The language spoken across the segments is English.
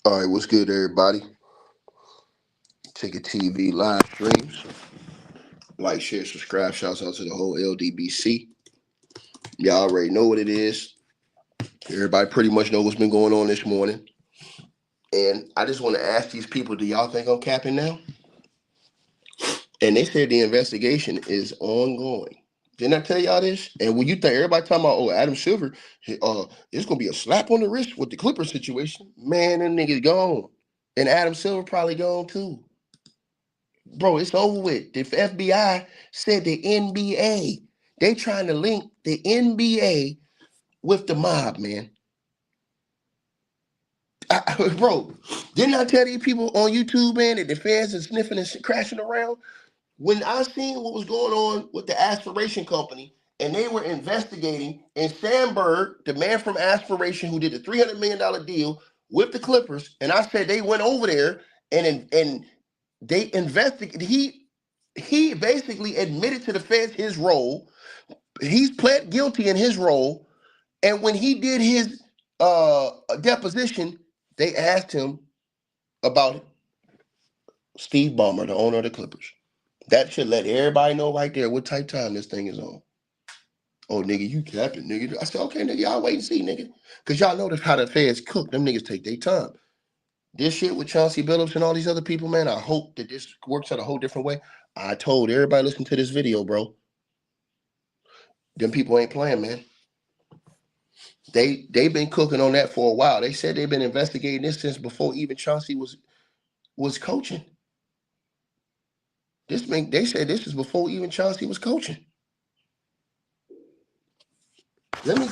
All right, what's good, everybody? Ticket TV live streams. Like, share, subscribe. Shouts out to the whole LDBC. Y'all already know what it is. Everybody pretty much know what's been going on this morning. And I just want to ask these people, do y'all think I'm capping now? And they said the investigation is ongoing. Didn't I tell y'all this? And when you think everybody talking about, oh, Adam Silver, it's gonna be a slap on the wrist with the Clippers situation. Man, that nigga's gone. And Adam Silver probably gone too. Bro, it's over with. The FBI said the NBA. They trying to link the NBA with the mob, man. Bro, didn't I tell these people on YouTube, man, that the feds are sniffing and crashing around? When I seen what was going on with the Aspiration Company, and they were investigating, and Sandberg, the man from Aspiration who did the $300 million deal with the Clippers, and I said they went over there and they investigated. He basically admitted to the feds his role. He's pled guilty in his role. And when he did his deposition, they asked him about Steve Ballmer, the owner of the Clippers. That should let everybody know right there what type time this thing is on. Oh, nigga, you capping, nigga. I said, okay, nigga, y'all wait and see, nigga. Because y'all know how the feds cook. Them niggas take their time. This shit with Chauncey Billups and all these other people, man, I hope that this works out a whole different way. I told everybody listen to this video, bro. Them people ain't playing, man. They've been cooking on that for a while. They said they've been investigating this since before even Chauncey was coaching. They said this is before even Chauncey was coaching. Let me,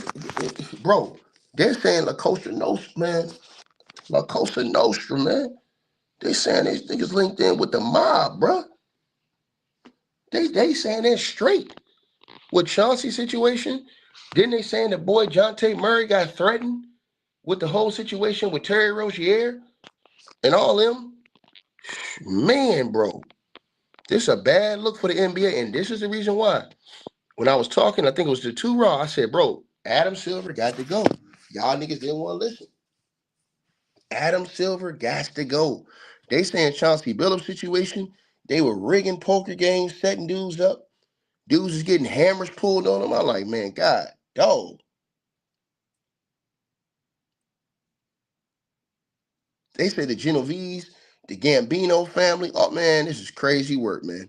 bro. They're saying La Costa Nostra, man. La Costa Nostra, man. They saying these niggas linked in with the mob, bro. They saying they're straight with Chauncey situation. Didn't they saying the boy Jonte Murray got threatened with the whole situation with Terry Rozier and all them? Man, bro. This is a bad look for the NBA, and this is the reason why. When I was talking, I think it was the 2 Raw, I said, bro, Adam Silver got to go. Y'all niggas didn't want to listen. Adam Silver got to go. They saying Chauncey Billups situation, they were rigging poker games, setting dudes up. Dudes is getting hammers pulled on them. I'm like, man, God, dog. They say the Genovese, the Gambino family. Oh, man, this is crazy work, man.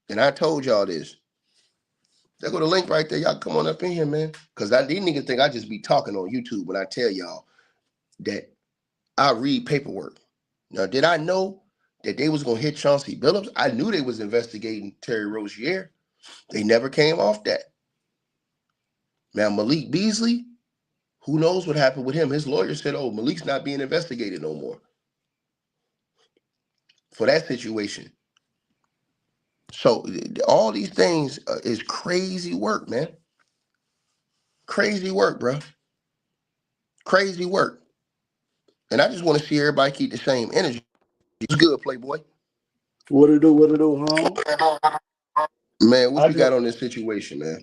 And I told y'all this. There go the link right there. Y'all come on up in here, man. Because these niggas think I just be talking on YouTube when I tell y'all that I read paperwork. Now, did I know that they was going to hit Chauncey Billups? I knew they was investigating Terry Rozier. They never came off that. Now, Malik Beasley, who knows what happened with him? His lawyer said, oh, Malik's not being investigated no more for that situation. So all these things is crazy work, man. Crazy work, bro. Crazy work. And I just want to see everybody keep the same energy. It's good, Playboy. What it do, huh? Man, what I you just, got on this situation, man?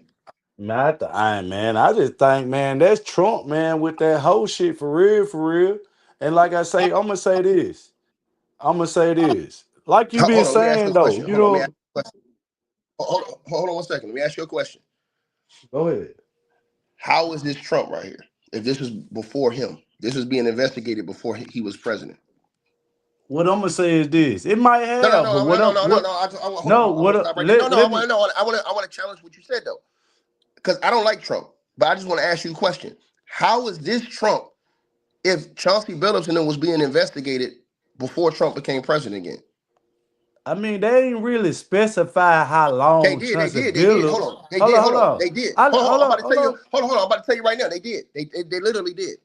man, I just think, man, that's Trump, man, with that whole shit for real, for real. And like I say, I'm gonna say this. I'm gonna say this. Like you been Hold on, let me ask you saying a though, question. you Hold on, let me know. ask you a question. Hold on 1 second. Let me ask you a question. Go ahead. How is this Trump right here? If this was before him, this was being investigated before he was president. What I'm gonna say is this. It might No, no, have, but no, what no, no, I'm no, no, what no. Hold on, no, I want to what stop right there. No, let no, let me I want to challenge what you said though, because I don't like Trump, but I just want to ask you a question. How is this Trump if Chauncey Billups and them was being investigated before Trump became president again? I mean, they ain't really specify how They long did, they Chauncey did, they did. Hold Billups. on, they did. Hold on. They did. Hold I'm on, about to hold tell you. on. I'm about to tell you right now. They did. They literally did.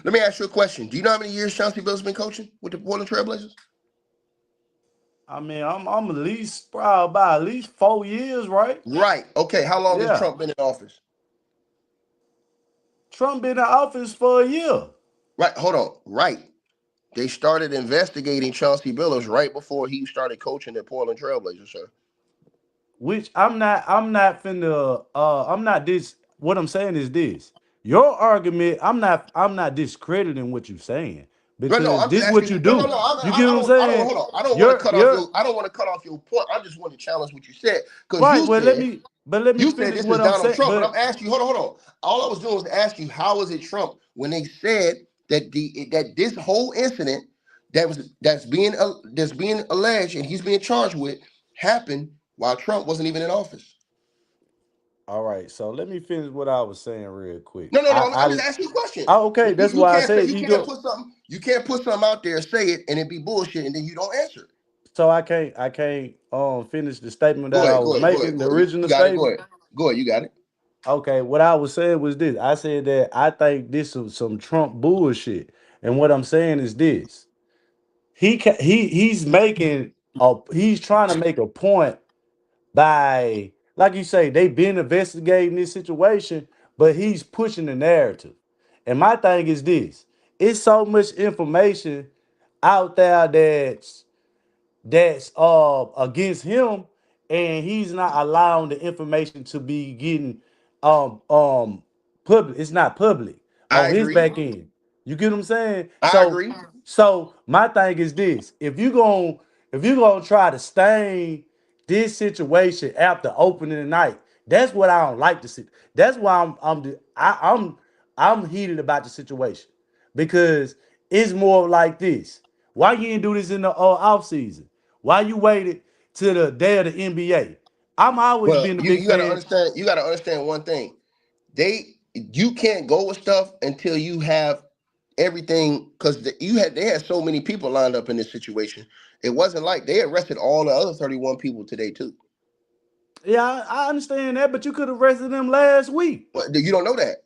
Let me ask you a question. Do you know how many years Chauncey Billups been coaching with the Portland Trailblazers? I mean, I'm at least probably about at least 4 years, right? Right. Okay. How long has Yeah. Trump been in office? Trump been in office for a year. Right. Hold on. Right. They started investigating Chauncey Billups right before he started coaching the Portland Trailblazers, sir. Which I'm not finna I'm not this. What I'm saying is this. your argument, I'm not discrediting what you're saying No, because I'm just this what asking. you No, no, do. no. You get what I'm I don't. saying? Hold on. I don't want to You're cut off you're your. I don't want to cut off your point. I just want to challenge what you said because right. Well, let me you said finish this is what I'm Donald saying. Trump, but I'm But asking you. Hold on. All I was doing was ask you how is it Trump when they said that this whole incident that's being alleged and he's being charged with happened while Trump wasn't even in office. all right, so let me finish what I was saying real quick. No, no, no. I'm just asking you a question. Okay, that's You why I can't say said you go. you can't put something out there, say it, and it be bullshit, and then you don't answer it. So I can't finish the statement Go that I ahead, was go ahead, go ahead, making, the go ahead. You original got it. Go statement. ahead. Go ahead, you got it. Okay, what I was saying was this. I said that I think this is some Trump bullshit. And what I'm saying is this. He's trying to make a point by, like you say, they've been investigating this situation, but he's pushing the narrative. And my thing is this: it's so much information out there that's against him, and he's not allowing the information to be getting um um public. It's not public I on his agree. back end. You get what I'm saying? I So agree. my thing is this: if you gonna try to stain this situation after opening the night, that's what I don't like to see. That's why I'm heated about the situation because it's more like this. Why you didn't do this in the off season? Why you waited till the day of the NBA? I'm always Well, been a big you got to fan. understand. You got to understand one thing. You can't go with stuff until you have everything because they had so many people lined up in this situation. It wasn't like they arrested all the other 31 people today too. Yeah, I understand that, but you could have arrested them last week. But you don't know that.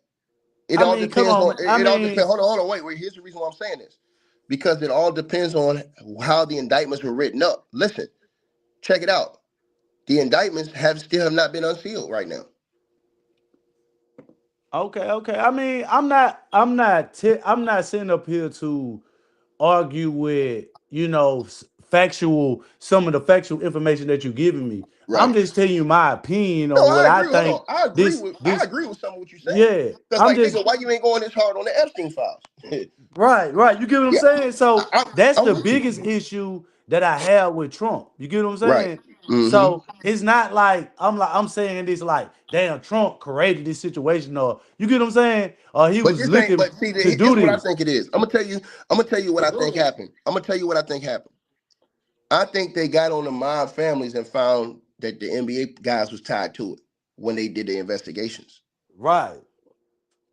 It I all mean, come depends on, on. man. I It all mean, depends. Hold on. Wait. Here's the reason why I'm saying this, because it all depends on how the indictments were written up. Listen, check it out. The indictments have not been unsealed right now. okay. I mean, I'm not sitting up here to argue with some of the factual information that you're giving me. I'm Right. just telling you my opinion No, on what I I agree. Hold think. on. I agree This with this some of what you're saying. yeah. Because I'm like just nigga, why you ain't going this hard on the Epstein files? right. You get what I'm Yeah, saying? So that's I'm the with you. biggest issue that I have with Trump. You get what I'm Right. saying? Mm-hmm. So it's not like I'm saying this like damn Trump created this situation or you get what I'm saying? Or he But was this ain't. looking But see, to this do what I this. think it is. I'm gonna tell you. I'm gonna tell you what I think happened. I'm gonna tell you what I think happened. I think they got on the mob families and found that the NBA guys was tied to it when they did the investigations. Right.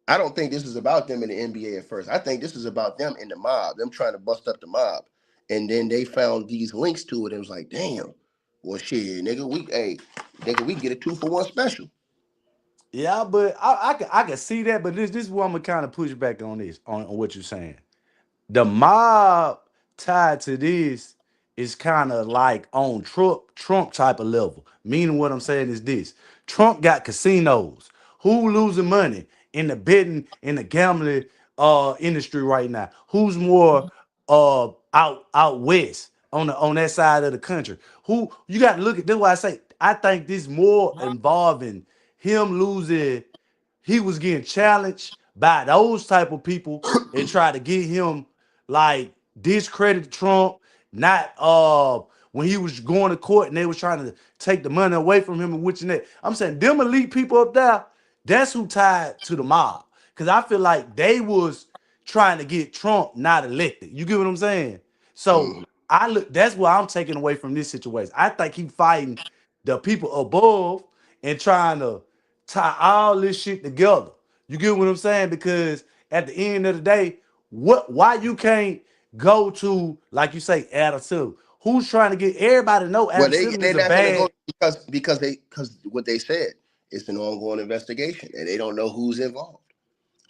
I don't think this is about them in the NBA at first. I think this is about them in the mob, them trying to bust up the mob. And then they found these links to it and was like, damn, well shit, nigga, we get a 2-for-1 special. Yeah, but I can see that, but this is what I'm gonna kind of push back on this on what you're saying. The mob tied to this is kind of like on Trump type of level. Meaning what I'm saying is this. Trump got casinos. Who losing money in the betting in the gambling industry right now? Who's more out west on that side of the country? Who you got to look at this why I say I think this more involving him losing he was getting challenged by those type of people and try to get him like discredit Trump, not when he was going to court and they was trying to take the money away from him and which and that. I'm saying them elite people up there, that's who tied to the mob. Cause I feel like they was trying to get Trump not elected. You get what I'm saying? So Mm. I look that's what I'm taking away from this situation. I think he fighting the people above and trying to tie all this shit together. You get what I'm saying? Because at the end of the day, why you can't go to, like you say, Adam Silver? Who's trying to get everybody to know Well, Adam Silver they're is a not gonna go bad because what they said it's an ongoing investigation and they don't know who's involved.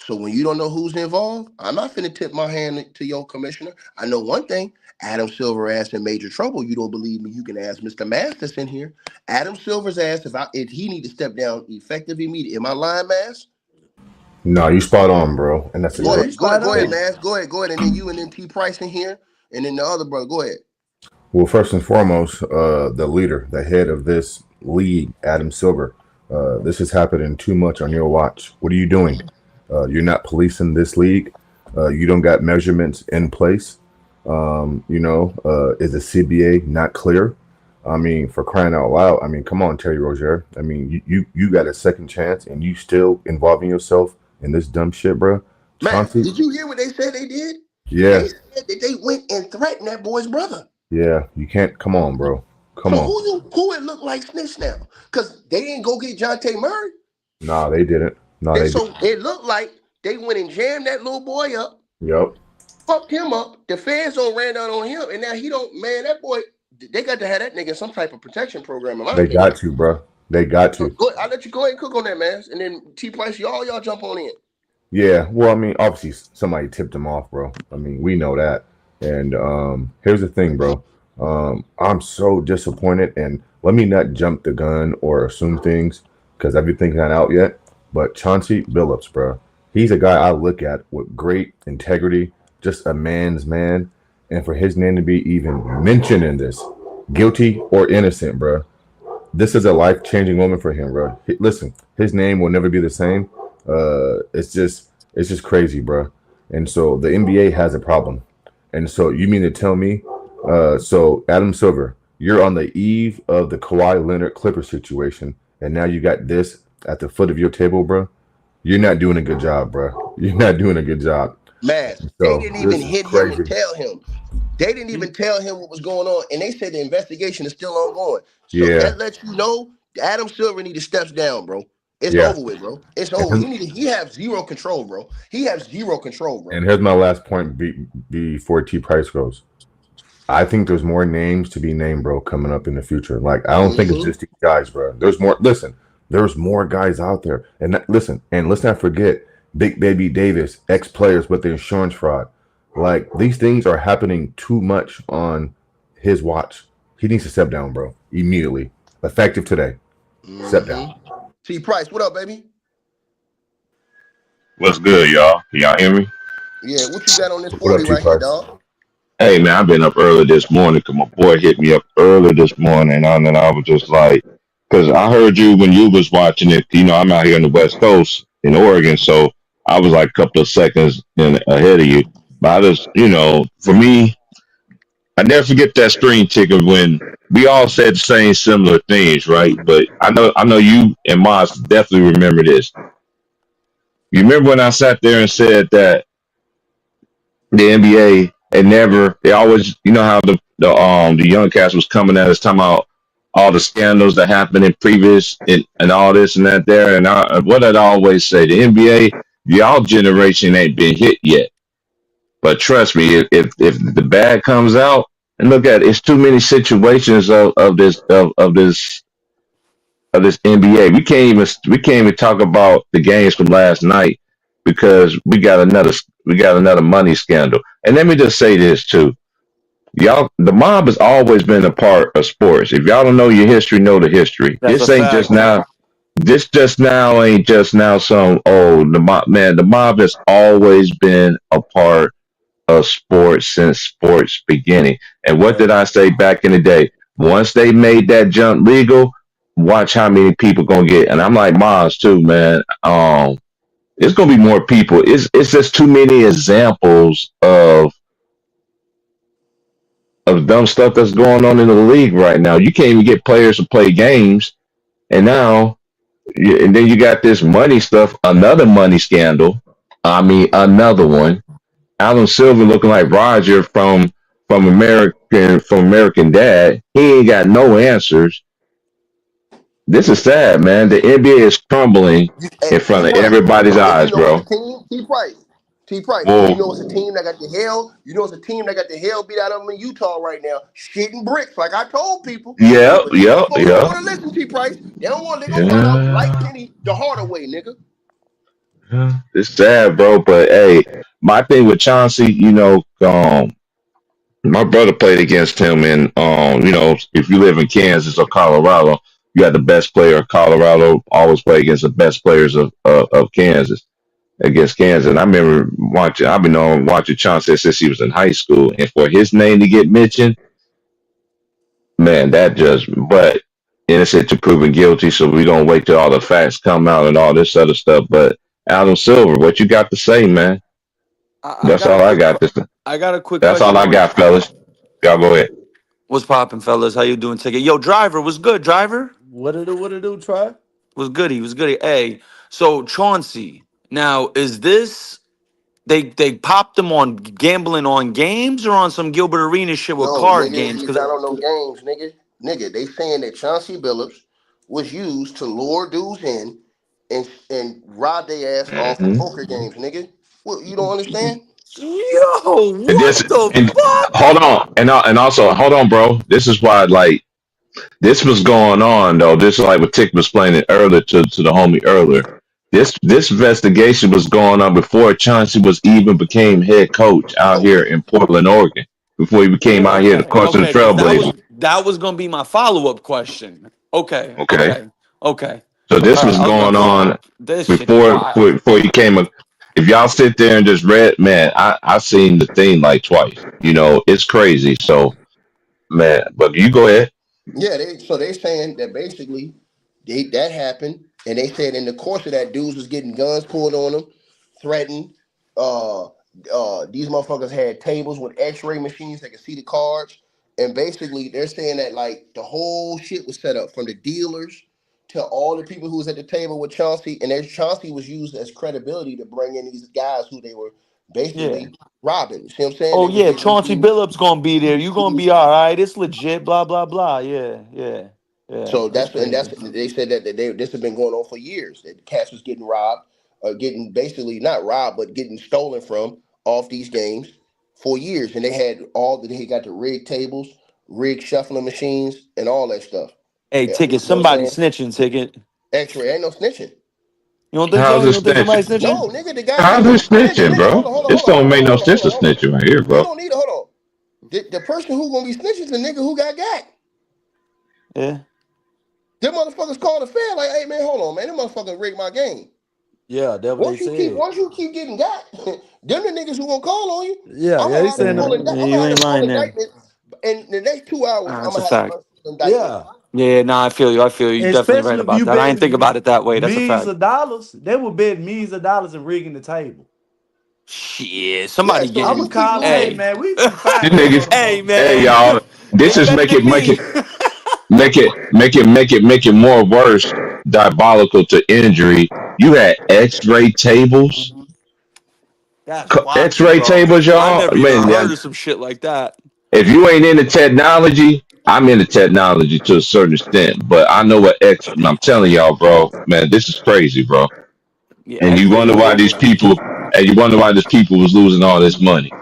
So when you don't know who's involved, I'm not finna tip my hand to your commissioner. I know one thing: Adam Silver ass in major trouble. You don't believe me? You can ask Mr. Mass that's in here. Adam Silver's ass if he need to step down effective immediate. Am I lying, Mass? No, you spot on, bro. And that's yeah, you exactly spot Go ahead, on. Mass. Go ahead, and then you and then T Price in here, and then the other brother. Go ahead. well. First and foremost, the leader, the head of this league, Adam Silver. This is happening too much on your watch. What are you doing? You're not policing this league. You don't got measurements in place. Is the CBA not clear? I mean, for crying out loud. I mean, come on, Terry Rozier. I mean, you got a second chance and you still involving yourself in this dumb shit, bro. Man, Chauncey, did you hear what they said they did? yeah, They said that they went and threatened that boy's brother. yeah. You can't. Come on, bro. Come So on. who it look like snitch now? Because they didn't go get John T. Murray. Nah, they didn't. No, And they so didn't. it looked like they went and jammed that little boy up, Yep. fucked him up. The fans don't ran down on him, and now he don't. Man, that boy, they got to have that nigga some type of protection program. In my They opinion. got to, bro. They got So to. I'll let you go ahead and cook on that, man. And then T Price, y'all jump on in. Yeah. Well, I mean, obviously somebody tipped him off, bro. I mean, we know that. And here's the thing, bro. I'm so disappointed, and let me not jump the gun or assume things because everything's not out yet. But Chauncey Billups, bro, he's a guy I look at with great integrity, just a man's man. And for his name to be even mentioned in this, guilty or innocent, bro, this is a life-changing moment for him, bro. Listen, his name will never be the same. It's just crazy, bro. And so the NBA has a problem. And so you mean to tell me, so Adam Silver, you're on the eve of the Kawhi Leonard Clippers situation, and now you got this at the foot of your table, bro. You're not doing a good job, bro. You're not doing a good job. Man, So, they didn't even this is hit him crazy. and tell him. They didn't even tell him what was going on, and they said the investigation is still ongoing. So Yeah. that lets you know Adam Silver need to step down, bro. It's Yeah. over with, bro. It's over. He has zero control, bro. He has zero control, bro. And here's my last point before T Price goes. I think there's more names to be named, bro, coming up in the future. Like, I don't think it's just these guys, bro. There's more. Listen, there's more guys out there. And let's not forget Big Baby Davis, ex-players with the insurance fraud. Like, these things are happening too much on his watch. He needs to step down, bro, immediately. Effective today. Step down. T Price, what up, baby? What's good, y'all? Can y'all hear me? Yeah, what you got on this What up, 40 T right here, Price? dog? Hey, man, I've been up early this morning because my boy hit me up early this morning, and then I was just like, because I heard you when you was watching it. You know, I'm out here on the West Coast in Oregon, so I was like a couple of seconds ahead of you. But I just, for me, I never forget that screen ticker when we all said the same similar things, right? But I know you and Moss definitely remember this. You remember when I sat there and said that the NBA they always, how the young cast was coming at us talking about all the scandals that happened in previous and all this and that there. And what I'd always say, the NBA, y'all generation ain't been hit yet. But trust me, if the bad comes out, and look at it, it's too many situations of this NBA. We can't even talk about the games from last night because we got another money scandal. And let me just say this too. Y'all, the mob has always been a part of sports. If y'all don't know your history, know the history. That's This a ain't fact. just now. This just now ain't just now some the mob, man. The mob has always been a part of sports since sports beginning. And what did I say back in the day? Once they made that jump legal, watch how many people gonna get. And I'm like Maz too, man. It's gonna be more people. It's just too many examples of dumb stuff that's going on in the league right now. You can't even get players to play games, and and then you got this money stuff, another money scandal. I mean, another one. Alan Silver looking like Roger from American Dad. He ain't got no answers. This is sad, man. The NBA is crumbling in front of everybody's eyes, bro. T Price. T Price. Whoa. You know it's a team that got the hell. You know it's a team that got the hell beat out of them in Utah right now. Shitting bricks, like I told people. Yeah. They don't want to listen, T Price. They don't want. They gonna find out like Kenny the harder way, nigga. It's sad, bro. But hey, my thing with Chauncey, my brother played against him, and if you live in Kansas or Colorado, you got the best player of Colorado always play against the best players of Kansas against Kansas. And I remember I've been watching Chauncey since he was in high school, and for his name to get mentioned, man, but innocent to proven guilty, so we don't wait till all the facts come out and all this other stuff. But Adam Silver, what you got to say, man? I That's got a all I quick. got to say. I got a quick That's all question I for you. got, fellas. Y'all go ahead. What's poppin', fellas? How you doing, Ticket? Yo, driver was good. Driver What it do? What it do? Try. was good. He was good. Hey, so Chauncey. Now, is this they popped him on gambling on games or on some Gilbert Arena shit with No, card nigga, games? he's Because not on no games, nigga. Nigga, they saying that Chauncey Billups was used to lure dudes in and rob their ass off of hmm poker games, nigga. What, you don't understand? yo, And what this, the and fuck? hold on, and also hold on, bro. This is why, like, this was going on though. This is like what Tick was explaining earlier to the homie earlier. This investigation was going on before Chauncey was even became head coach out Oh, here in Portland, Oregon. Before he became out here, the Yeah. course of the Okay, because Trailblazers. that was gonna be my follow up question. Okay, Okay, okay, okay. so All this right, was I was about going to say on this shit is before wild. before he came. If y'all sit there and just read, man, I seen the thing like twice. You know, it's crazy. So, man, but you go ahead. yeah. They saying that basically that happened, and they said in the course of that, dudes was getting guns pulled on them, threatened. Uh, these motherfuckers had tables with X-ray machines that could see the cards, and basically they're saying that like the whole shit was set up from the dealers to all the people who was at the table with Chauncey, and there's Chauncey was used as credibility to bring in these guys who they were Yeah. basically robbing. You see what I'm saying? Oh They was yeah, getting these Chauncey dudes. Billups gonna be there. You gonna be all right. It's legit. Blah blah blah. Yeah, yeah, yeah. So That's that's crazy. they said that this had been going on for years. That cats was getting robbed, getting basically not robbed, but getting stolen from off these games for years. And they had they got the rig tables, rig shuffling machines, and all that stuff. Hey, Yeah, ticket. you know what I'm Somebody saying? snitching. Ticket. X-ray ain't no snitching. You don't think How's so? You this don't think somebody snitching? snitching? No, nigga, the guy How's nigga, this nigga, snitching, nigga, bro? hold on, hold on, This hold on, hold don't on, make hold no on, hold sense on, of hold on. snitching right here, We bro. don't need to hold on. The person who gonna be snitching is the nigga who got. Yeah. Them motherfuckers called the fair like, hey man, hold on, man, them motherfuckers rigged my game. Yeah, that's what they said. Once you keep getting got, them the niggas who gonna call on you. Yeah, I'm yeah, gonna they have the saying full that. Yeah, I'm gonna you have the ain't full lying there. indictment. In the next 2 hours, I'm That's a gonna have the fact. full indictment. Yeah. Yeah, nah, I feel you. I feel you. You're definitely right Especially if about you that. I didn't think betting about it that way. That's a millions fact. of dollars. They would bet millions of dollars and rigging the table. Shit, Yeah, somebody so if I'ma you getting. keep call them, hey losing, Hey, man, we finna find These these niggas, hey, motherfuckers. hey man, y'all, this they is better than me. make it more worse, diabolical to injury. You had X-ray tables, That's wild, X-ray bro. tables, I y'all. never even Man, heard of some shit like that. if you ain't into technology, I'm into technology to a certain extent, but I know what X. I'm telling y'all, bro. Man, this is crazy, bro. Yeah, And you X-ray wonder why these tables. people, and you wonder why these people was losing all this money.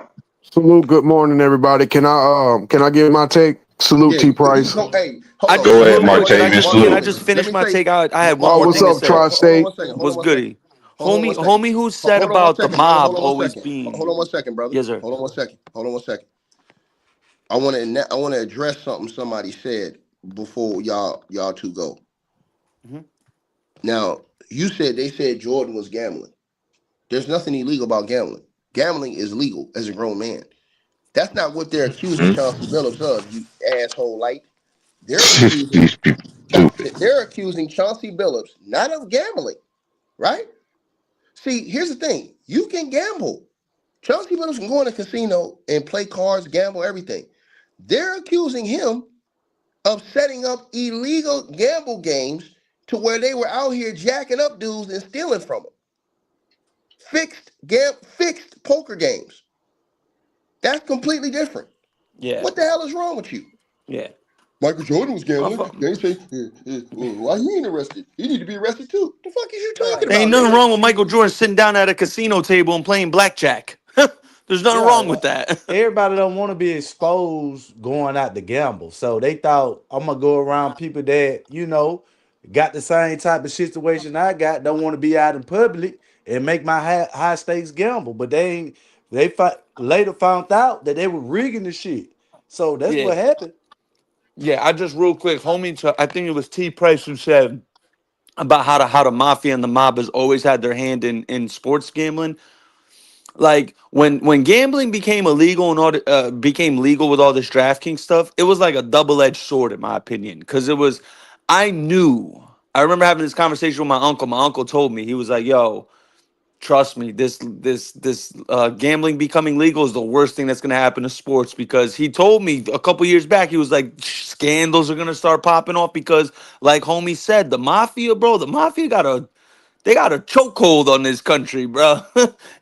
Salute. Good morning, everybody. Can I give my take? Salute yeah, T you Price. go. Hey, I hold on, just Go let me ahead, real say quick. one thing. Martavian. Can I Salute. just Let finish me my say, take? I had one more What's thing to up, say. Tri-State? hold on What's one second. goody? Hold on one second. Homie who said Hold on one about the second, brother. mob always Hold being. on one second, brother. Yes, sir. Hold on one second. I want to address something somebody said before y'all two go. Mhm. Now, they said Jordan was gambling. There's nothing illegal about gambling. Gambling is legal as a grown man. That's not what they're accusing Hmm? Chauncey Billups of, you asshole light. They're accusing These people stupid. they're accusing Chauncey Billups not of gambling, right? See, here's the thing. You can gamble. Chauncey Billups can go in a casino and play cards, gamble, everything. They're accusing him of setting up illegal gamble games to where they were out here jacking up dudes and stealing from them. Fixed poker games. That's completely different. Yeah, What the hell is wrong with you? yeah. Michael Jordan was My gambling. fuck. They say, why he ain't arrested? He need to be arrested too. The fuck is you talking There ain't about, nothing nigga? wrong with Michael Jordan sitting down at a casino table and playing blackjack. There's nothing Yeah, wrong with that. everybody don't want to be exposed going out to gamble. So they thought I'm gonna go around people that, got the same type of situation I got, don't want to be out in public and make my high stakes gamble. But later found out that they were rigging the shit. So that's Yeah, what happened. yeah. I just real quick, homie. I think it was T Price who said about how the mafia and the mob has always had their hand in sports gambling. Like when gambling became illegal and became legal with all this DraftKings stuff, it was like a double edged sword in my opinion. Because it was, I knew. I remember having this conversation with my uncle. My uncle told me he was like, "Yo." Trust me, this gambling becoming legal is the worst thing that's going to happen to sports, because he told me a couple years back, he was like, scandals are going to start popping off because, like homie said, the mafia, bro, the mafia they got a chokehold on this country, bro.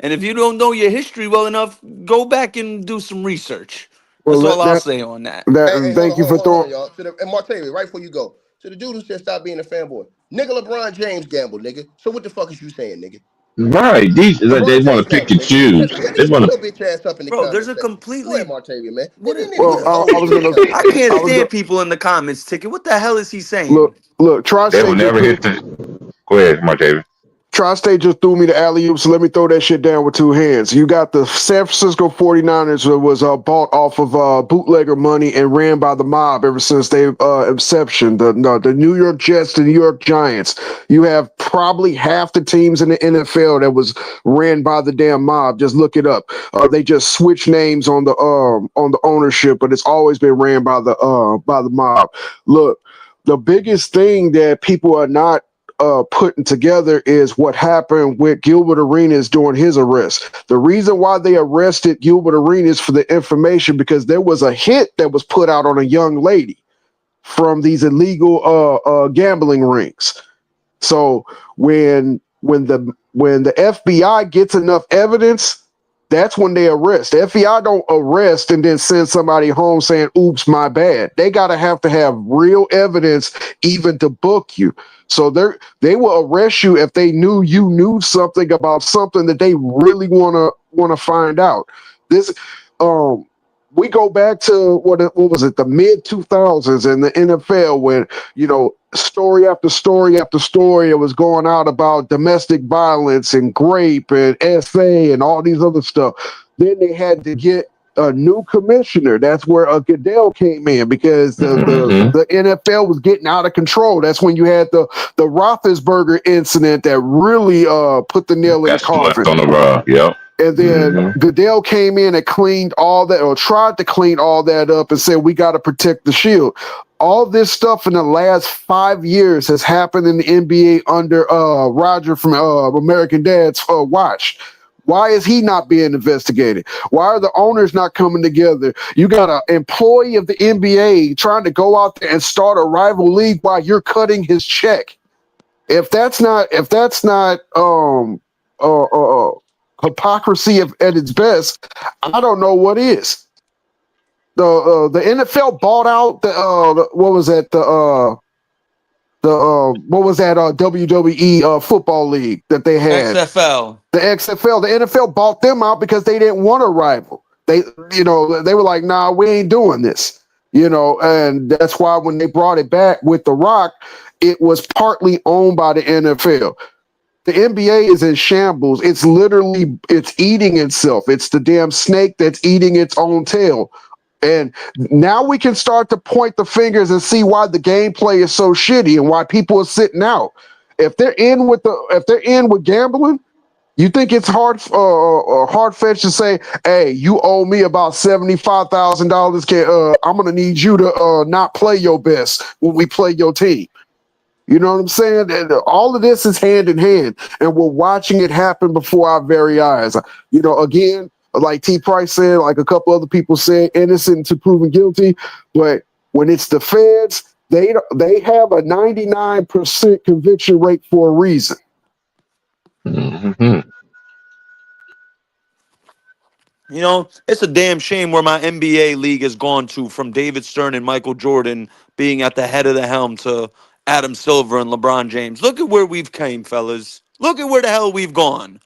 And if you don't know your history well enough, go back and do some research. Well, That's all I'll that say on that. that Hold thank on, you hold on, for hold on, throwing. y'all. And Martavi, right before you go. To the dude who said stop being a fanboy. Nigga, LeBron James gambled, nigga. So what the fuck is you saying, nigga? Right. These like, they LeBron want James to pick gambled, and nigga. choose. They Shut want your to. bitch ass up in the Bro, there's comment a section. Go ahead, completely Martavi, man. what This is nigga Well, get I old was shit gonna, coming, I man. can't I was gonna stand people in the comments, Ticket. What the hell is he saying? look. They will never hit the. Go ahead, Mark David. Tri-State just threw me the alley-oop, so let me throw that shit down with two hands. You got the San Francisco 49ers that was bought off of bootlegger money and ran by the mob ever since they inception. The New York Jets, the New York Giants. You have probably half the teams in the NFL that was ran by the damn mob. Just look it up. They just switched names on the ownership, but it's always been ran by the mob. Look, the biggest thing that people are not putting together is what happened with Gilbert Arenas during his arrest. The reason why they arrested Gilbert Arenas for the information because there was a hit that was put out on a young lady from these illegal gambling rings. So when the FBI gets enough evidence, that's when they arrest. The FBI don't arrest and then send somebody home saying, oops, my bad. They gotta have to have real evidence even to book you. So they will arrest you if they knew you knew something about something that they really wanna find out. This we go back to what was it, the mid 2000s in the NFL when story after story after story it was going out about domestic violence and grape and SA and all these other stuff. Then they had to get a new commissioner. That's where Goodell came in because the NFL was getting out of control. That's when you had the Roethlisberger incident that really put the nail in the That's coffin. left on the rug. Yep. And then Goodell came in and cleaned all that, or tried to clean all that up, and said, we got to protect the shield. All this stuff in the last 5 years has happened in the NBA under Roger from American Dad's watch. Why is he not being investigated? Why are the owners not coming together? You got an employee of the NBA trying to go out there and start a rival league while you're cutting his check. If that's not hypocrisy at its best, I don't know what is. The NFL bought out what was that WWE football league that they had, XFL. the XFL. The NFL bought them out because they didn't want a rival. They were like, nah, we ain't doing this. And that's why when they brought it back with The Rock, it was partly owned by the NFL. The NBA is in shambles. It's eating itself. It's the damn snake that's eating its own tail. And now we can start to point the fingers and see why the gameplay is so shitty and why people are sitting out. If they're in with gambling, you think it's hard fetched to say, hey, you owe me about $75,000. I'm gonna need you to not play your best when we play your team. You know what I'm saying? And all of this is hand in hand, and we're watching it happen before our very eyes. Again, like T. Price said, like a couple other people said, innocent to proven guilty. But when it's the feds, they have a 99% conviction rate for a reason. It's a damn shame where my NBA league has gone to, from David Stern and Michael Jordan being at the head of the helm to Adam Silver and LeBron James. Look at where we've came, fellas. Look at where the hell we've gone.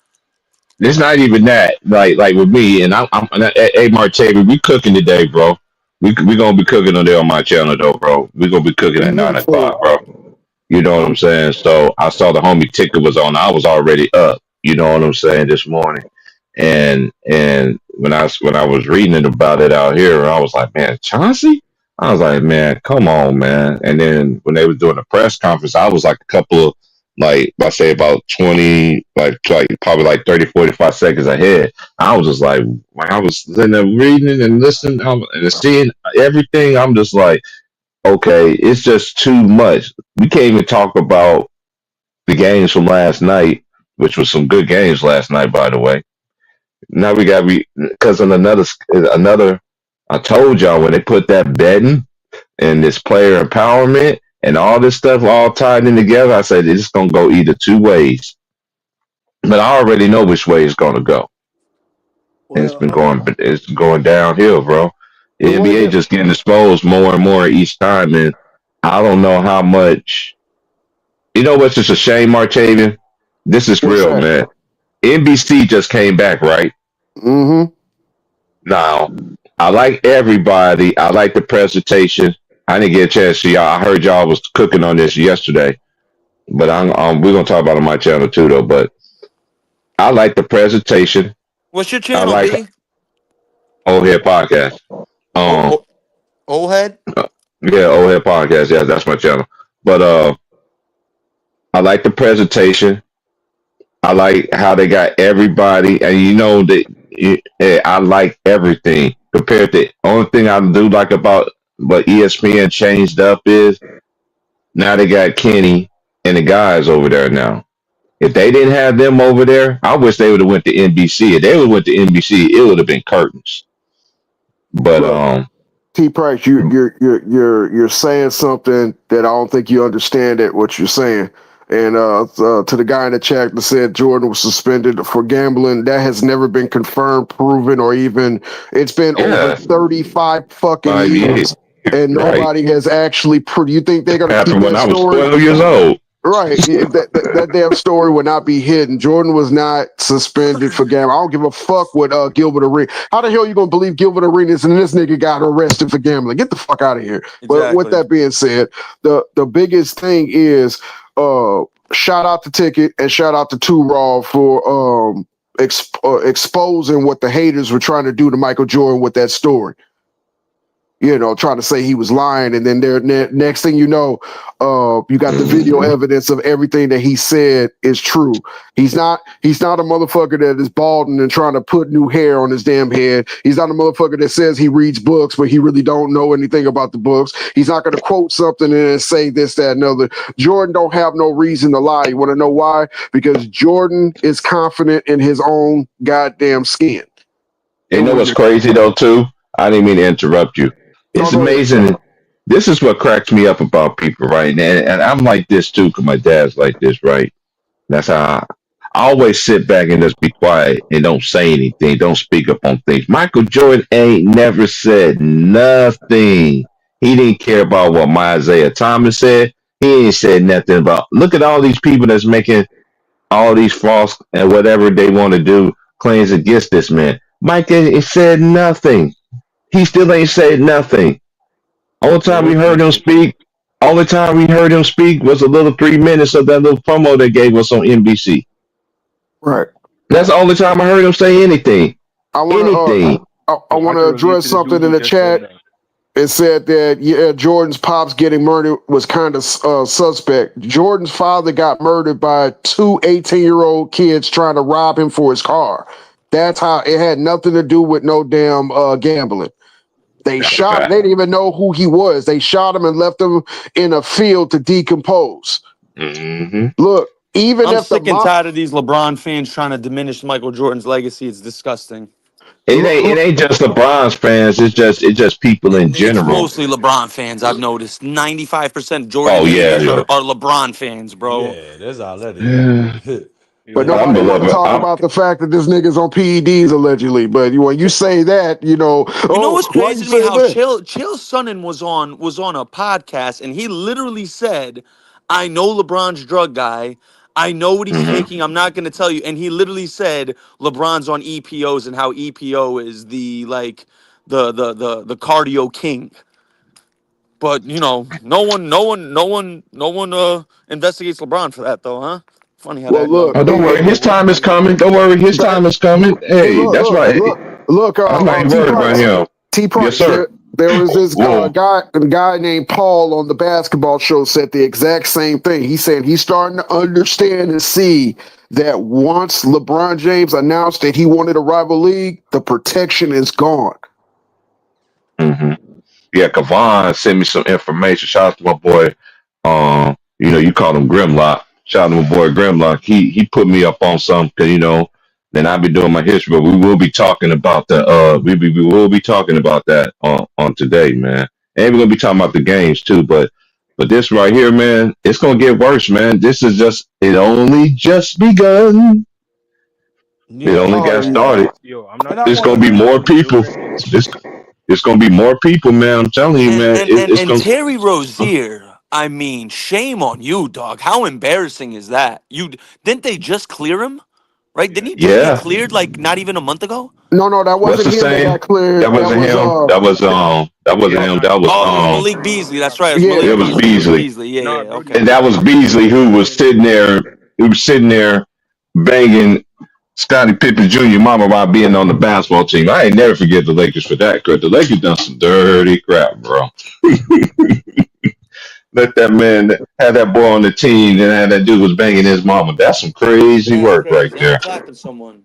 It's not even that. Like with me, and I'm hey Martavi, we cooking today, bro. We gonna be cooking on there on my channel though, bro. We gonna be cooking at 9 o'clock, bro. You know what I'm saying? So I saw the homie ticker was on. I was already up. You know what I'm saying this morning, and when I was reading about it out here, I was like, man, Chauncey. I was like, man, come on, man. And then when they was doing the press conference, I was like a couple of I say about 20, like probably like 30, 45 seconds ahead. I was just like, when I was sitting there reading and listening and seeing everything, I'm just like, okay, it's just too much. We can't even talk about the games from last night which was some good games last night, by the way. Now we got because on another. I told y'all when they put that betting and this player empowerment and all this stuff all tied in together, I said it's gonna go either two ways. But I already know which way it's gonna go. And it's going downhill, bro. The The one NBA that just getting exposed more and more each time, and I don't know how much. You know what's just a shame, Martavian? This is what's real, that? man. NBC just came back, right? Mm-hmm. Now, I like everybody. I like the presentation. I didn't get a chance to see y'all. I heard y'all was cooking on this yesterday, but we're gonna talk about it on my channel too, though. But I like the presentation. What's your I channel, like B? Old Head Podcast. Um, Old head. yeah, Old Head Podcast. Yeah, that's my channel. But I like the presentation. I like how they got everybody, and you know that I like everything compared to only thing I do like about what ESPN changed up is now they got Kenny and the guys over there now. If they didn't have them over there, I wish they would have went to NBC. If they would have went to NBC, it would have been curtains. But Look, T Price, you're saying something that I don't think you understand it. What you're saying, and to the guy in the chat that said Jordan was suspended for gambling, that has never been confirmed, proven, or even. It's been over 35 fucking 5 years, years, and right? nobody has actually. You think they're gonna keep Happened when that I was story? 12 years old. Right, that damn story would not be hidden. Jordan was not suspended for gambling. I don't give a fuck what Gilbert Arenas. How the hell you gonna believe Gilbert Arenas and this nigga got arrested for gambling? Get the fuck out of here. But with that being said, the biggest thing is shout out to Ticket and shout out to Two Raw for exposing what the haters were trying to do to Michael Jordan with that story. You know, trying to say he was lying, and then next thing you know, you got the video evidence of everything that he said is true. He's not a motherfucker that is balding and trying to put new hair on his damn head. He's not a motherfucker that says he reads books, but he really don't know anything about the books. He's not going to quote something and then say this, that, and other. Jordan don't have no reason to lie. You want to know why? Because Jordan is confident in his own goddamn skin. You know what's crazy though, too? I didn't mean to interrupt you. It's amazing. This is what cracks me up about people, right? And I'm like this too, because my dad's like this, right? That's how I always sit back and just be quiet and don't say anything, don't speak up on things. Michael Jordan ain't never said nothing. He didn't care about what my Isaiah Thomas said. He ain't said nothing about. Look at all these people that's making all these false and whatever they want to do claims against this man. Mike ain't said nothing. He still ain't said nothing. Only time we heard him speak was a little 3 minutes of that little promo they gave us on NBC. Right. That's the only time I heard him say anything. I want to address something in the chat. It said that Jordan's pops getting murdered was kind of suspect. Jordan's father got murdered by two 18-year-old kids trying to rob him for his car. That's how it had nothing to do with no damn gambling. They shot him. They didn't even know who he was. They shot him and left him in a field to decompose. Mm-hmm. Look, I'm sick and tired of these LeBron fans trying to diminish Michael Jordan's legacy. It's disgusting. It ain't just LeBron fans. It's just people in general. It's mostly LeBron fans. I've noticed 95% Jordan fans are LeBron fans, bro. Yeah, that's all that is. But nobody want to talk about the fact that this nigga's on PEDs allegedly. But when you say that, you know what's crazy to me? How Chael Sonnen was on a podcast, and he literally said, "I know LeBron's drug guy. I know what he's taking. I'm not going to tell you." And he literally said LeBron's on EPOs and how EPO is the cardio king. But no one investigates LeBron for that though, huh? Funny how that goes. Oh, don't worry, his time is coming. Don't worry, his time is coming. Hey, that's right. Look, I'm not even worried about him. T-Price, yes, sir. There was this guy named Paul on the basketball show said the exact same thing. He said he's starting to understand and see that once LeBron James announced that he wanted a rival league, the protection is gone. Mm-hmm. Yeah, Kavon sent me some information. Shout out to my boy. You call him Grimlock. shout out to my boy Grimlock. He put me up on some, cause then I'll be doing my history. But we will be talking about we will be talking about that on today, man. And we're gonna be talking about the games too. But this right here, man, it's gonna get worse, man. This is it only just begun. It Yeah, only got and started. Yo, I'm not and I trying It's to want gonna to be sound say, more people. condescending. It's gonna be more people, man. I'm telling you, man. It's And gonna. Terry Rozier, I mean, shame on you, dog. How embarrassing is that? Didn't they just clear him? Right? Didn't Yeah. he just get Yeah. cleared like not even a month ago? No, that What's wasn't the him that saying? got cleared. That That wasn't was him. That wasn't Yeah, Oh, him. nah, That was oh, it was Malik Malik Beasley. Beasley. That's right. It was yeah. Malik it was Beasley. It was Beasley. Beasley. Yeah, Nah, yeah. Brody, Okay. And Brody that was was saying that Beasley he who got was cleared sitting early. there. He was sitting there banging Scottie Pippen Jr. mama about being on the basketball team. I ain't never forget the Lakers for that. Cause the Lakers done some dirty crap, bro. Let that man have that boy on the team and have that dude was banging his mama. That's some crazy That's work right crazy. I'm there, clapping someone.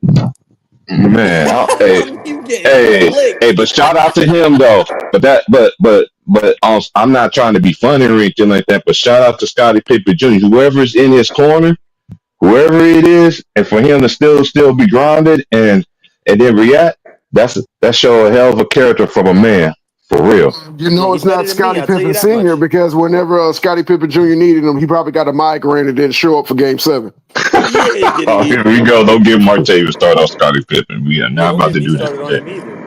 man. Hey, You getting hey, licked. hey, but shout out to him though. But I'm not trying to be funny or anything like that. But shout out to Scottie Pippen Jr. Whoever's in his corner, whoever it is, and for him to still be grounded and then react, that show a hell of a character from a man for real. You Yeah, know he's it's better not than me. Scottie I'll tell you Pippen that Sr. much. because whenever Scottie Pippen Jr. needed him, he probably got a migraine and didn't show up for Game 7. Yeah, he didn't Oh, here either. we go. Don't get Martavis start off Scottie Pippen. We are Yeah, not don't about get to me do that started on today. him either.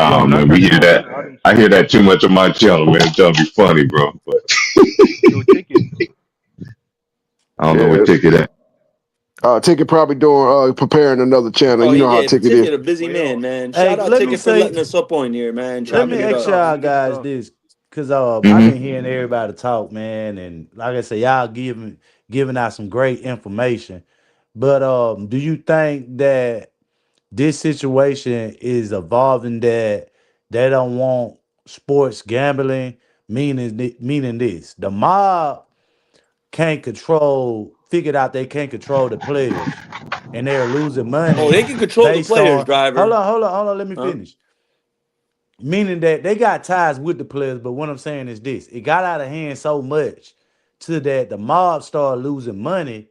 Yo, Nah, I'm not man, trying we to hear that. defend Adam I hear Silver. that too much on my channel, man. It's trying to be funny, bro. But Yo, Ticket. I don't know where Yeah. Ticket at. Ticket probably doing preparing another channel. Oh You know how yeah, Ticket is. Ticket a busy But man, yo, man. hey, Shout out let me Ticket for say, letting us up on here, man. yo, let let me me Chopping get it this ask up. off. Let y'all me get this guys off. this, cause I've Hmm. been hearing everybody talk, man, and like I said, y'all giving out some great information. But do you think that this situation is evolving that they don't want sports gambling, meaning this? The mob figured out they can't control the players, and they're losing Oh, money they can control the based players, on driver. hold on, let me Huh? finish. Meaning that they got ties with the players, but what I'm saying is this: it got out of hand so much to that the mob started losing money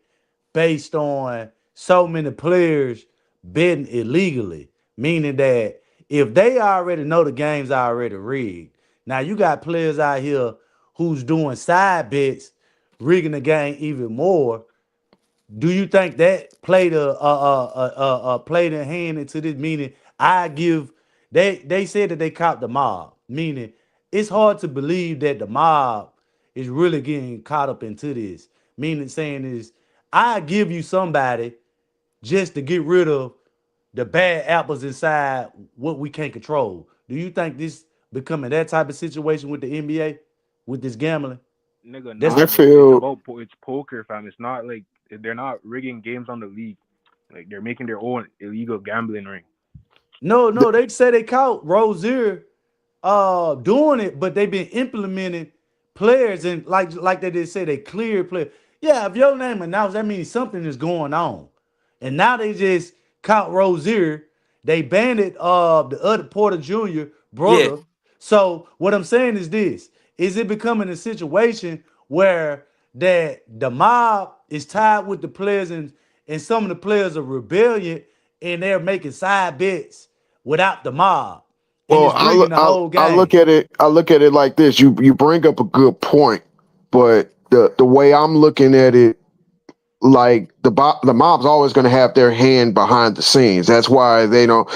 based on so many players betting illegally. Meaning that if they already know the game's already rigged, now you got players out here who's doing side bets, rigging the game even more. Do you think that played a hand into this? Meaning, I give they said that they caught the mob. Meaning, it's hard to believe that the mob is really getting caught up into this. Meaning, saying is, I give you somebody just to get rid of the bad apples inside what we can't control. Do you think this becoming that type of situation with the NBA with this gambling? Nigga, That's nah, I bro. It's feel about it's poker, fam. It's not like they're not rigging games on the league. Like they're making their own illegal gambling ring. no. They say they caught Rozier doing it, but they've been implementing players and like they did say they cleared players. Yeah, if your name announced, that means something is going on. And now they just caught Rozier. They banned the other Porter Jr. Yeah. brother. So what I'm saying is this: is it becoming a situation where that the mob is tied with the players and some of the players are rebellion and they're making side bets without the mob and well. it's rigging the whole I look game. at it. I look at it like this. You bring up a good point, but the way I'm looking at it, like the mob's always going to have their hand behind the scenes. That's why they don't,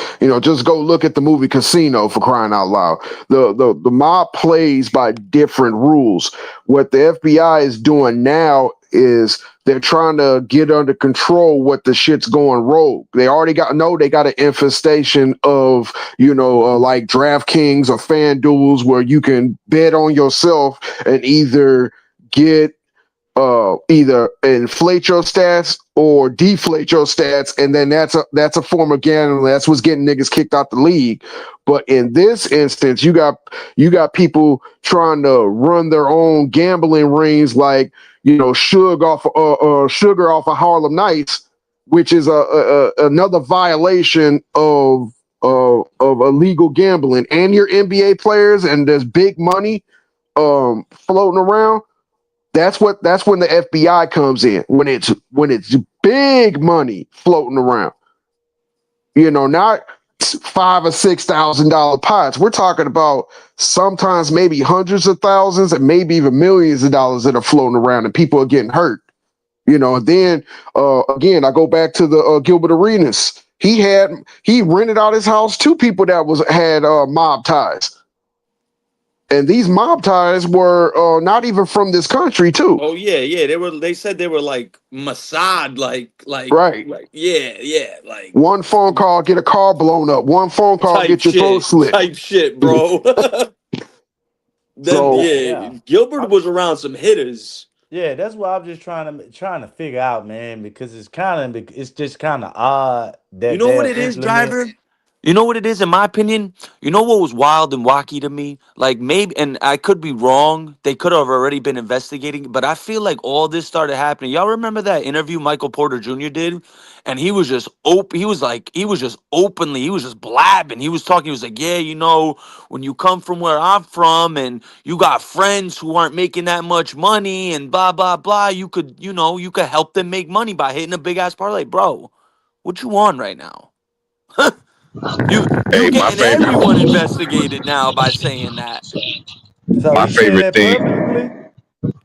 just go look at the movie Casino for crying out loud. The mob plays by different rules. What the FBI is doing now is they're trying to get under control what the shit's going rogue. They already they got an infestation of, like DraftKings or FanDuels where you can bet on yourself and get either inflate your stats or deflate your stats, and then that's a form of gambling. That's what's getting niggas kicked out the league. But in this instance, you got people trying to run their own gambling rings, like Sugar off of Harlem Nights, which is another violation of illegal gambling. And your NBA players, and there's big money floating around. That's when the FBI comes in, when it's big money floating around. Not $5,000 or $6,000 pots. We're talking about sometimes maybe hundreds of thousands and maybe even millions of dollars that are floating around and people are getting hurt. And then again, I go back to the Gilbert Arenas. He rented out his house to people that had mob ties. And these mob ties were not even from this country, too. Oh yeah. They said they were like Mossad, Right. like One phone call, get a car blown up. One phone call, type get your throat shit, slit. type shit, bro. So Gilbert was around some hitters. Yeah, that's what I'm just trying to figure out, man, because it's just kind of odd that You know what they'll it is, implement. Driver? You know what it is, in my opinion? You know what was wild and wacky to me? Like, maybe, and I could be wrong, they could have already been investigating, but I feel like all this started happening. Y'all remember that interview Michael Porter Jr. did? And he was just he was just openly, he was just blabbing. He was talking, he was like, yeah, when you come from where I'm from and you got friends who aren't making that much money and blah, blah, blah, you could help them make money by hitting a big ass parlay. Bro, what you on right now? You Hey, my getting favorite, everyone investigated now by saying that. So my he said favorite that thing. publicly?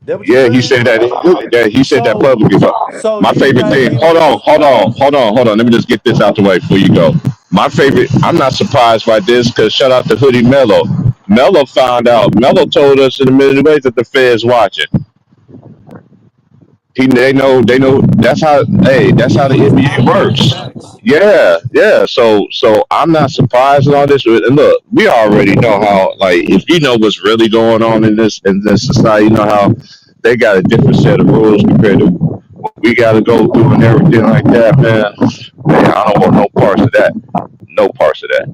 That what you Yeah, he saying? said that. Yeah, he said that So publicly. But so my do you favorite think thing. he Hold on, was hold on, hold on, hold on. Let me just get this out the way before you go. My favorite. I'm not surprised by this because shout out to Hoodie Mello. Mello found out. Mello told us in a minute ways that the Fed's watching. They know. That's how. Hey, that's how the That's NBA accurate works. facts. Yeah. So I'm not surprised in all this. And look, we already know how. Like, if you know what's really going on in this society, you know how they got a different set of rules compared to what we got to go through and everything like that, man. Man, I don't want no parts of that. No parts of that.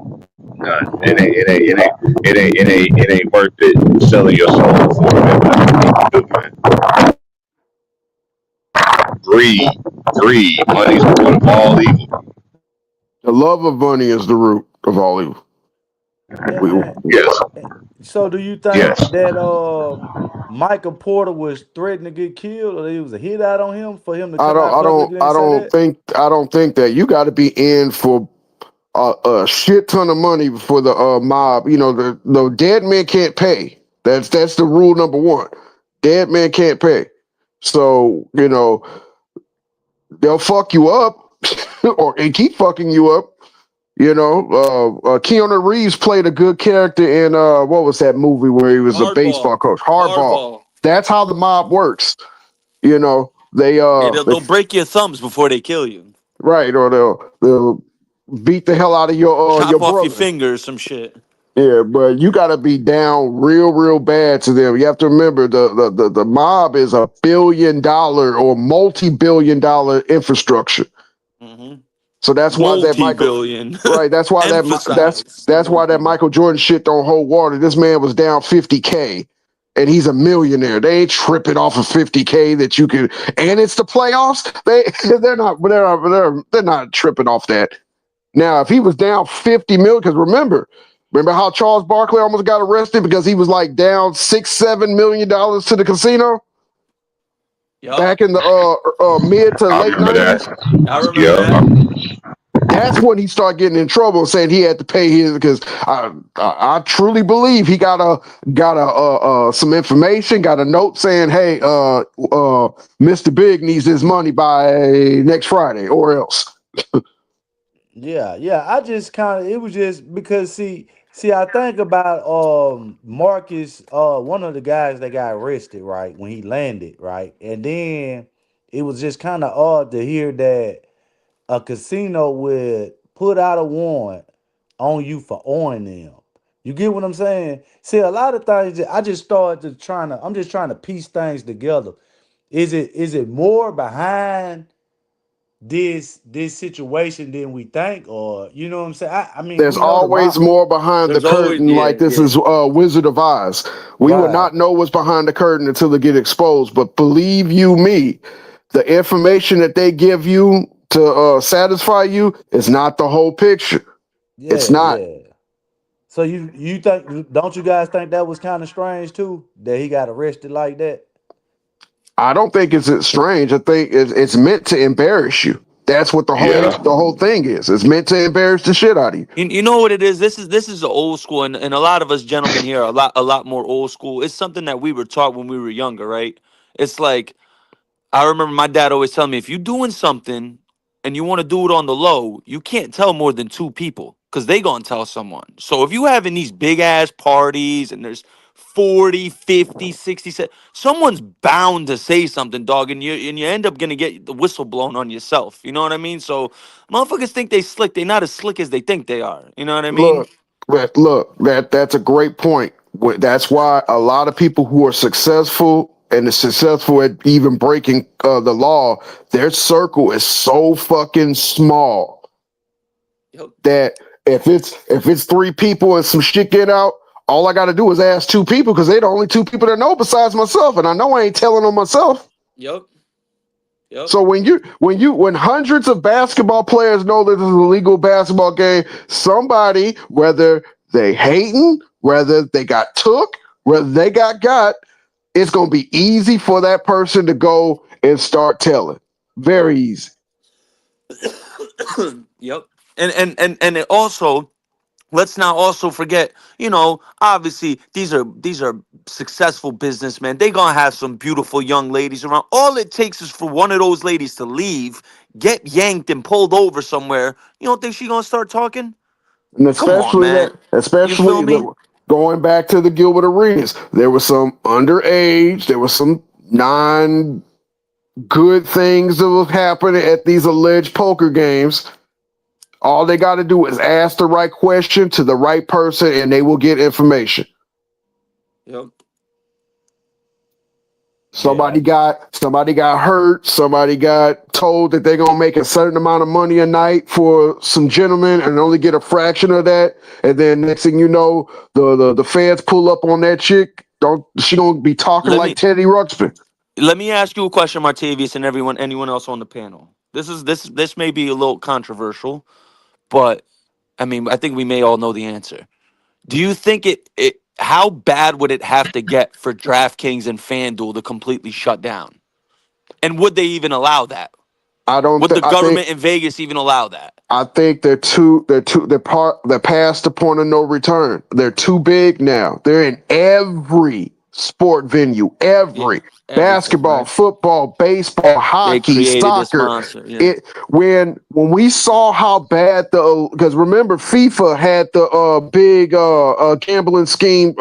It ain't worth it selling your soul for it, man. Man. Greed, greed, money's the root of all evil. the love of money is the root of all evil. and, Yes, so do you think yes. that Michael Porter was threatening to get killed, or there was a hit out on him for him to I come don't out I don't publicly and I say don't that? think I don't think that you got to be in for a shit ton of money for the mob. The dead men can't pay. That's the rule number one. Dead men can't pay. So they'll fuck you up and keep fucking you up. Keanu Reeves played a good character in what was that movie where he was a baseball Hardball. coach? Hardball. Hardball. That's how the mob works. They Yeah, they'll break your thumbs before they kill you. right, or they'll beat the hell out of your Chop off your brother. fingers, some shit. Yeah, but you got to be down real bad to them. You have to remember the mob is $1 billion or multi-billion-dollar infrastructure. Mm-hmm. So that's why that Michael, Multi-billion. right? That's why Emphasize. that's why that Michael Jordan shit don't hold water. This man was down 50K, and he's a millionaire. They ain't tripping off of 50K that you can. And it's the playoffs. They're not tripping off that. Now, if he was down 50 million, because remember how Charles Barkley almost got arrested because he was like down $6-7 million to the casino Yup. back in the mid to I late remember that. 90s. I remember Yeah. that. That's when he started getting in trouble, saying he had to pay his because I truly believe he got some information, got a note saying, hey, Mr. Big needs his money by next Friday or else. Yeah. I just it was just because I think about Marcus, one of the guys that got arrested, right, when he landed, right? And then it was just kind of odd to hear that a casino would put out a warrant on you for owing them. You get what I'm saying? See, a lot of things I just started I'm just trying to piece things together. Is it more behind this situation than we think, or you know what I'm saying? I mean, There's we know the always mob, more behind the There's always, curtain, like this is Wizard of Oz. We will right? not know what's behind the curtain until it get exposed. But believe you me, the information that they give you to satisfy you is not the whole picture. It's not. Yeah. So don't you guys think that was kind of strange too, that he got arrested like that? I don't think it's strange. I think it's meant to embarrass you. That's what the Yeah. whole thing is. It's meant to embarrass the shit out of you. You know what it is? This is the old school, and a lot of us gentlemen here are a lot more old school. It's something that we were taught when we were younger, right? It's like I remember my dad always telling me, if you're doing something and you want to do it on the low, you can't tell more than two people because they gonna tell someone. So if you having these big ass parties and there's 40, 50, 60, someone's bound to say something, dog, and you end up gonna get the whistle blown on yourself. You know what I mean? So motherfuckers think they slick. They not as slick as they think they are. You know what I mean? That's a great point. That's why a lot of people who are successful and is successful at even breaking the law, their circle is so fucking small Yep. that if it's three people and some shit get out, all I got to do is ask two people because they're the only two people that know besides myself, and I know I ain't telling on myself. Yep. Yep. So when hundreds of basketball players know that this is a legal basketball game, somebody, whether they hating, whether they got took, whether they got, it's gonna be easy for that person to go and start telling. Very easy. Yep. And it also, let's not also forget, obviously these are successful businessmen. They gonna have some beautiful young ladies around. All it takes is for one of those ladies to leave, get yanked and pulled over somewhere. You don't think she gonna start talking? And Come on, man. You feel me? Going back to the Gilbert Arenas, there was some underage, there was some non good things that was happening at these alleged poker games. All they got to do is ask the right question to the right person, and they will get information. Yep. Somebody got hurt. Somebody got told that they're gonna make a certain amount of money a night for some gentlemen and only get a fraction of that. And then next thing you know, the feds pull up on that chick. She gonna be talking like Teddy Ruxpin. Let me ask you a question, Martavius, and anyone else on the panel. This may be a little controversial, but I mean, I think we may all know the answer. Do you think how bad would it have to get for DraftKings and FanDuel to completely shut down? And would they even allow that? Would the government in Vegas even allow that? I think they're past the point of no return. They're too big now. They're in every sport venue, basketball, right? Football, baseball, hockey, soccer. When we saw how bad because remember FIFA had the big gambling scheme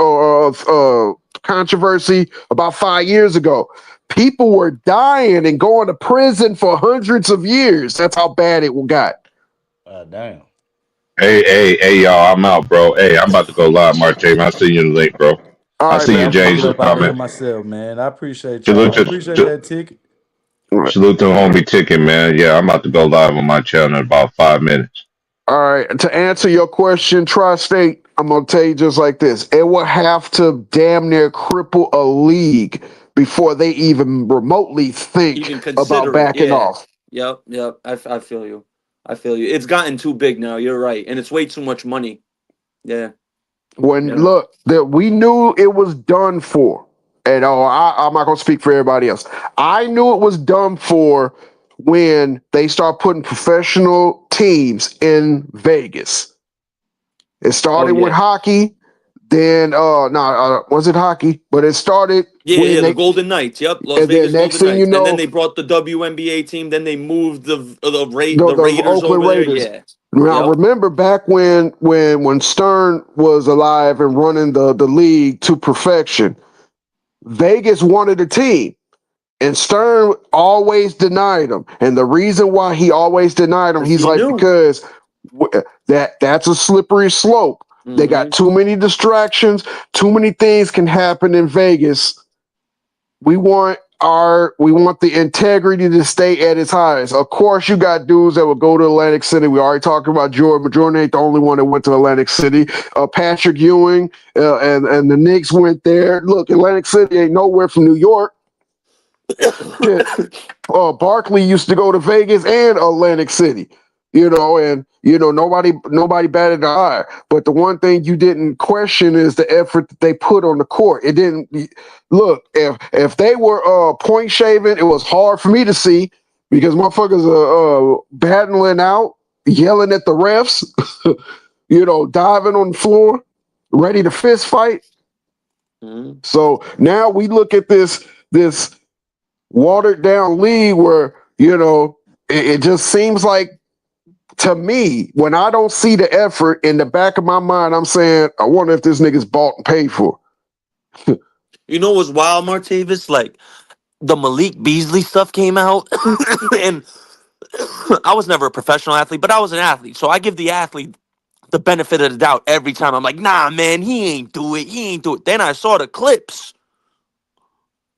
controversy about 5 years ago. People were dying and going to prison for hundreds of years. That's how bad it got. Damn. Hey, y'all, I'm out, bro. Hey, I'm about to go live, Martavius. I see you in the link, bro. I see you, James. Myself, man. I appreciate you. I appreciate that ticket. Salute to homie Ticket, man. Yeah, I'm about to go live on my channel in about 5 minutes. All right. To answer your question, Tri-State, I'm going to tell you just like this. It will have to damn near cripple a league before they even remotely think about backing off. Yep. I feel you. It's gotten too big now. You're right. And it's way too much money. Yeah. Look, that we knew it was done for. And I'm not going to speak for everybody else. I knew it was done for when they start putting professional teams in Vegas. It started with hockey. Then, was it hockey? But it started. The Golden Knights. Yep, Las Vegas Golden Knights. And then they brought the WNBA team. Then they moved the Raiders over Raiders. There. Yeah. Now, remember back when Stern was alive and running the league to perfection, Vegas wanted a team, and Stern always denied him. And the reason why he always denied him, because that's a slippery slope. Mm-hmm. They got too many distractions. Too many things can happen in Vegas. We want the integrity to stay at its highest. Of course, you got dudes that will go to Atlantic City. We already talked about Jordan, but Jordan ain't the only one that went to Atlantic City. Patrick Ewing and the Knicks went there. Look, Atlantic City ain't nowhere from New York. Barkley used to go to Vegas and Atlantic City. and nobody batted an eye. But the one thing you didn't question is the effort that they put on the court. It didn't look if they were point shaving, it was hard for me to see because motherfuckers are battling out, yelling at the refs, diving on the floor, ready to fist fight. Mhm. So now we look at this watered down league where it just seems like. To me, when I don't see the effort in the back of my mind, I'm saying, I wonder if this nigga's bought and paid for. You know what's wild, Martavis? Like the Malik Beasley stuff came out, and I was never a professional athlete, but I was an athlete, so I give the athlete the benefit of the doubt every time. I'm like, nah, man, he ain't do it. He ain't do it. Then I saw the clips.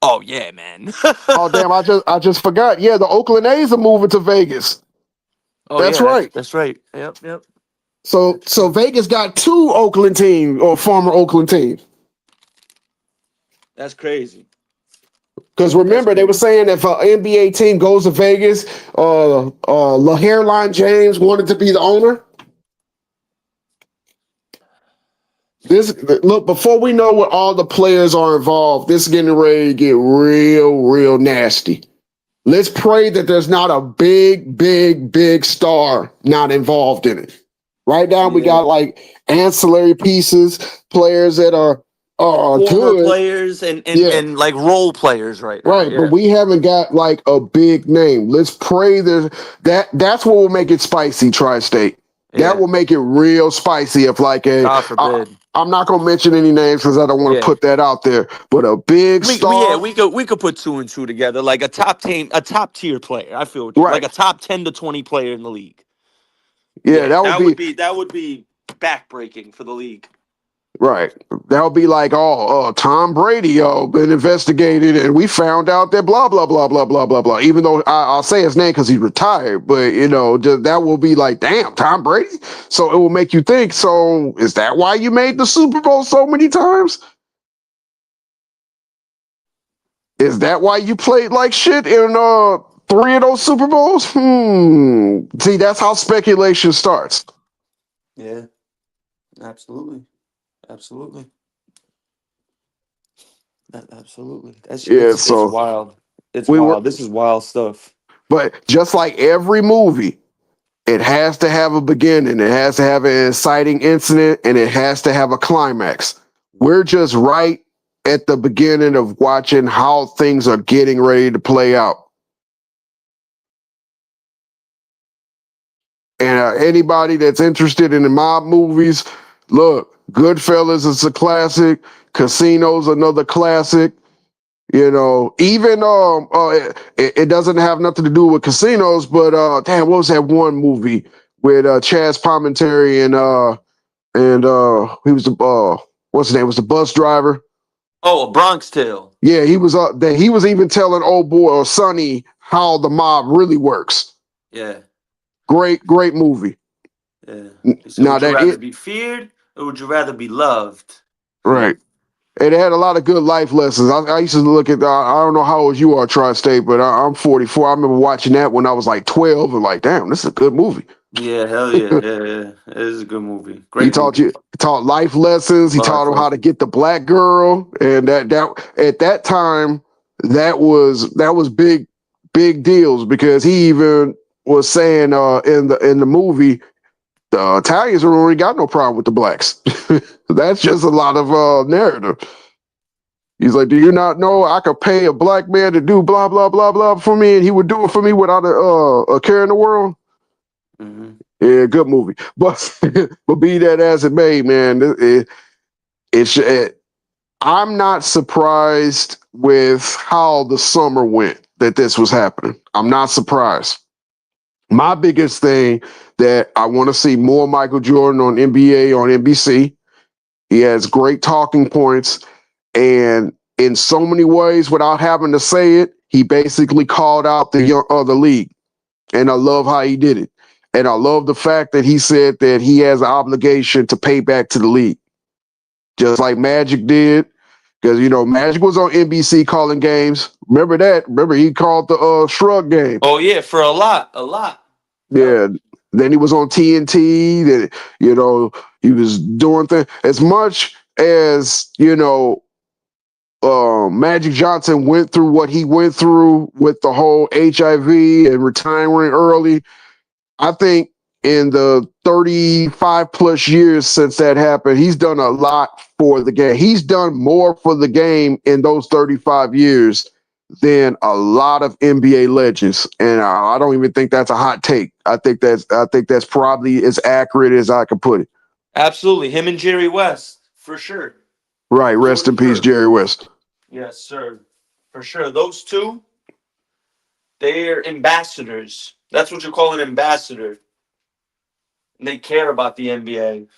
Oh yeah, man. Oh damn, I just forgot. Yeah, the Oakland A's are moving to Vegas. Oh That's yeah, right. That's right. Yep. So Vegas got 2 Oakland teams or former Oakland teams. That's crazy. Because remember, they were saying if an NBA team goes to Vegas, LaHairline James wanted to be the owner. Look, before we know what all the players are involved, this is getting ready to get real nasty. Let's pray that there's not a big star not involved in it. Right now, we got like ancillary pieces, players that are former good players and like role players right now. Right, but we haven't got like a big name. Let's pray that's what will make it spicy, Tri-State. That will make it real spicy if like God forbid. I'm not gonna mention any names because I don't want to put that out there. But a big star. We could put 2 and 2 together, like a top tier player. I feel Right. like a top 10 to 20 player in the league. Yeah, that would be backbreaking for the league. Right. That would be like, Tom Brady been investigated and we found out that blah blah blah blah blah blah blah. Even though I'll say his name because he's retired, but that will be like, damn, Tom Brady. So it will make you think. So is that why you made the Super Bowl so many times? Is that why you played like shit in 3 of those Super Bowls? See, that's how speculation starts. Yeah, absolutely. Absolutely. That's it's wild. It's wild. This is wild stuff. But just like every movie, it has to have a beginning, it has to have an inciting incident, and it has to have a climax. We're just right at the beginning of watching how things are getting ready to play out. And anybody that's interested in the mob movies, look, Goodfellas is a classic. Casino's another classic. Even it doesn't have nothing to do with casinos, but damn, what was that one movie with Chaz Palminteri and he was the what's his name? Was the bus driver? Oh, A Bronx Tale. Yeah, he was he was even telling old boy or Sonny how the mob really works. Yeah. Great movie. Yeah. So would you rather be feared or would you rather be loved? Right. It had a lot of good life lessons. I used to look at, I don't know how old you are, Tri-State, but I'm 44. I remember watching that when I was like 12 and like, damn, this is a good movie. Yeah, hell yeah. yeah. It is a good movie. Great He taught life lessons. He taught him how to get the black girl. And that at that time, that was big deals because he even was saying in the movie, the Italians already got no problem with the blacks. That's just a lot of narrative. He's like, do you not know I could pay a black man to do blah, blah, blah, blah for me, and he would do it for me without a care in the world? Mm-hmm. Yeah, good movie. But be that as it may, man, I'm not surprised with how the summer went that this was happening. I'm not surprised. My biggest thing that I want to see more Michael Jordan on NBA, on NBC. He has great talking points. And in so many ways, without having to say it, he basically called out the league. And I love how he did it. And I love the fact that he said that he has an obligation to pay back to the league. Just like Magic did. Because, Magic was on NBC calling games. Remember that? Remember he called the Shrug game. Oh, yeah, for a lot. Yeah. Then he was on TNT. That he was doing things as much as Magic Johnson went through what he went through with the whole HIV and retiring early. I think in the 35 plus years since that happened, he's done a lot for the game. He's done more for the game in those 35 years than a lot of NBA legends. And I don't even think that's a hot take. I think that's probably as accurate as I could put it. Absolutely. Him and Jerry West, for sure. Right. Rest in peace, Jerry West. Yes, sir. For sure. Those two, they're ambassadors. That's what you call an ambassador. And they care about the NBA.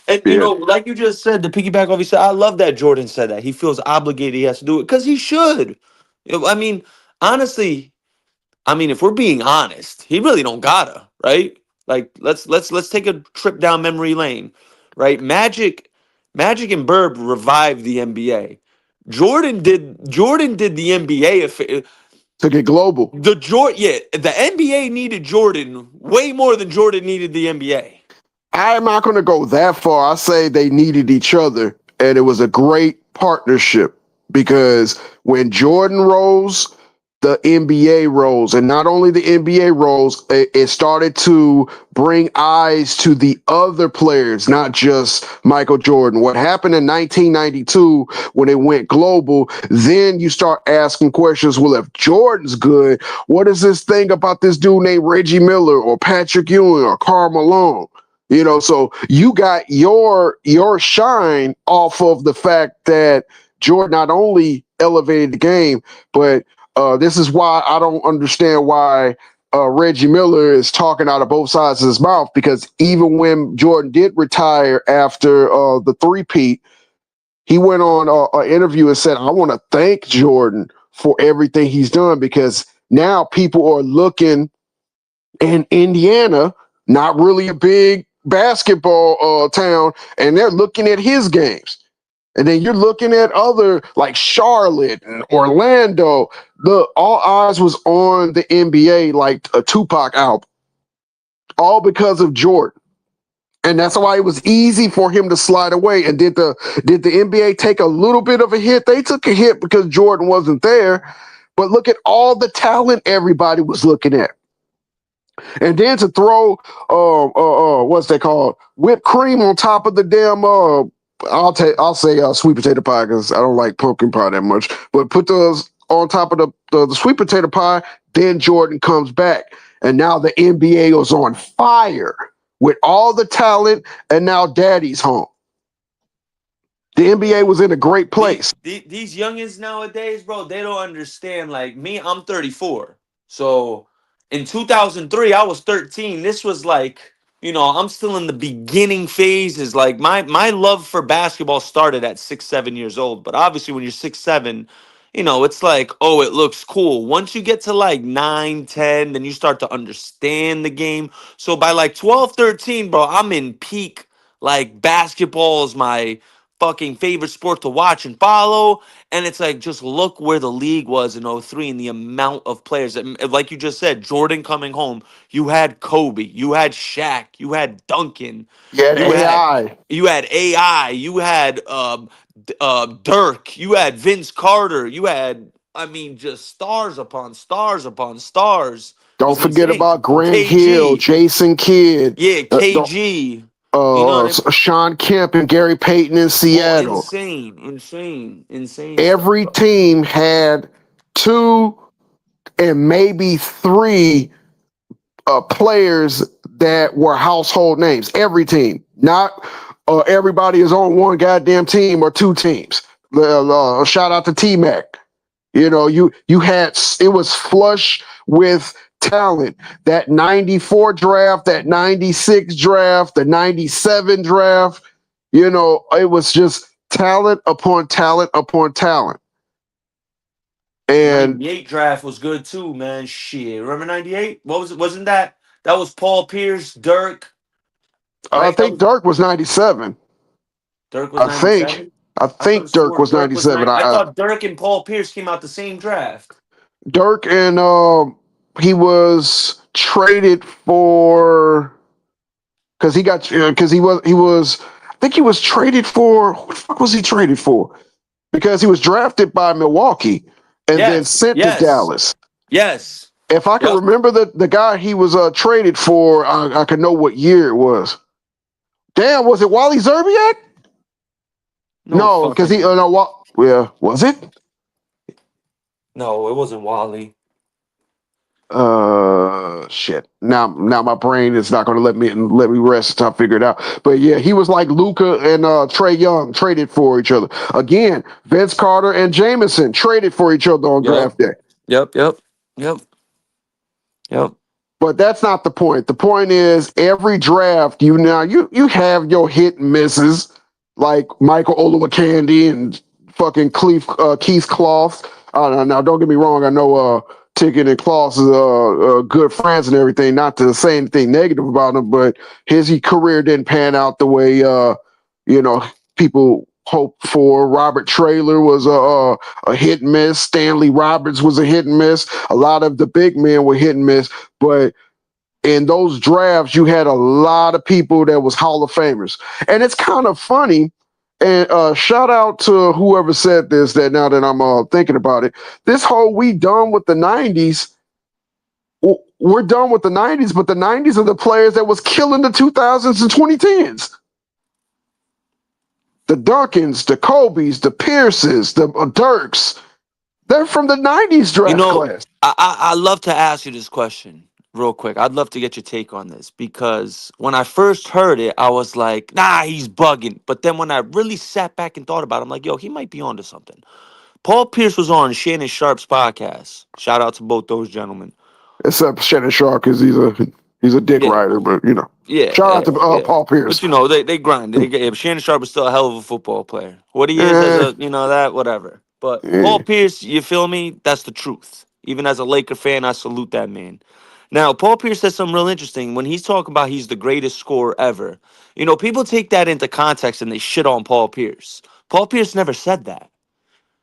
And, like you just said, to piggyback off you said, I love that Jordan said that. He feels obligated. He has to do it because he should. I mean, honestly, if we're being honest, he really don't gotta, right? Like, let's take a trip down memory lane, right? Magic and Bird revived the NBA. Jordan did the NBA to get global. The NBA needed Jordan way more than Jordan needed the NBA. I'm not going to go that far. I say they needed each other, and it was a great partnership because when Jordan rose, the NBA rose, and not only the NBA rose, it started to bring eyes to the other players, not just Michael Jordan. What happened in 1992 when it went global, then you start asking questions, well, if Jordan's good, what is this thing about this dude named Reggie Miller or Patrick Ewing or Karl Malone? So you got your shine off of the fact that Jordan not only elevated the game, but this is why I don't understand why Reggie Miller is talking out of both sides of his mouth, because even when Jordan did retire after the three-peat, he went on an interview and said, I want to thank Jordan for everything he's done, because now people are looking in Indiana, not really a big basketball town, and they're looking at his games. And then you're looking at other like Charlotte and Orlando. All eyes was on the NBA like a Tupac album, all because of Jordan. And that's why it was easy for him to slide away. And did the NBA take a little bit of a hit? They took a hit because Jordan wasn't there. But look at all the talent everybody was looking at. And then to throw what's that called? Whipped cream on top of the damn I'll say sweet potato pie because I don't like pumpkin pie that much. But put those on top of the sweet potato pie, then Jordan comes back. And now the NBA is on fire with all the talent, and now Daddy's home. The NBA was in a great place. These youngins nowadays, bro, they don't understand. Like me, I'm 34. So in 2003, I was 13. This was like, I'm still in the beginning phases. Like my love for basketball started at 6, 7 years old. But obviously when you're 6, 7, it's like, oh, it looks cool. Once you get to like 9, 10, then you start to understand the game. So by like 12, 13, bro, I'm in peak, like basketball is my fucking favorite sport to watch and follow. And it's like, just look where the league was in 03 and the amount of players that, like you just said, Jordan coming home. You had Kobe, you had Shaq, you had Duncan, you had AI, you had Dirk, you had Vince Carter, you had, just stars upon stars upon stars. Don't forget about Grant Hill, Jason Kidd. Yeah, KG. Sean Kemp and Gary Payton in Seattle. Insane. Every team had 2 and maybe 3 players that were household names. Every team. Not everybody is on one goddamn team or 2 teams. Shout out to T-Mac. You had, it was flush with talent. That 94 draft, that 96 draft, the 97 draft, it was just talent upon talent upon talent. And 98 draft was good too, man. Shit. Remember 98? What was it? Wasn't that was Paul Pierce, Dirk? Right? I think Dirk was 97. Dirk was 97? I think Dirk was 97. I thought Dirk and Paul Pierce came out the same draft. Dirk and he was traded for because I think he was traded for, what the fuck was he traded for? Because he was drafted by Milwaukee and then Yes, sent to yes, Dallas. yes. If I can Yep. remember the guy he was traded for, I can know what year it was. Damn, was it Wally Zerbiak? No, because he was it? No, it wasn't Wally. Shit. Now my brain is not going to let me rest until I figure it out. But yeah, he was like Luka and Trae Young traded for each other. Again, Vince Carter and Jameson traded for each other on draft day. Yep. But that's not the point. The point is every draft you have your hit and misses like Michael Olowokandi and fucking Keith Cloth. Now don't get me wrong. I know Ticket and Kloss is good friends and everything. Not to say anything negative about him, but his career didn't pan out the way people hoped for. Robert Traylor was a hit and miss. Stanley Roberts was a hit and miss. A lot of the big men were hit and miss, but in those drafts, you had a lot of people that was Hall of Famers, and it's kind of funny. And shout out to whoever said this. That now that I'm thinking about it, this whole we done with the '90s. We're done with the '90s, but the '90s are the players that was killing the 2000s and 2010s. The Duncans, the Kobe's, the Pierces, the Dirks. They're from the '90s draft class. I love to ask you this question real quick. I'd love to get your take on this because when I first heard it, I was like, nah, he's bugging. But then when I really sat back and thought about it, I'm like, yo, he might be onto something. Paul Pierce was on Shannon Sharp's podcast. Shout out to both those gentlemen. Except Shannon Sharp because he's a dick rider, but shout out to Paul Pierce. But they grind. Shannon Sharp is still a hell of a football player. What he is as a whatever. But Paul Pierce, you feel me? That's the truth. Even as a Laker fan, I salute that man. Now, Paul Pierce said something real interesting when he's talking about he's the greatest scorer ever. People take that into context and they shit on Paul Pierce. Paul Pierce never said that.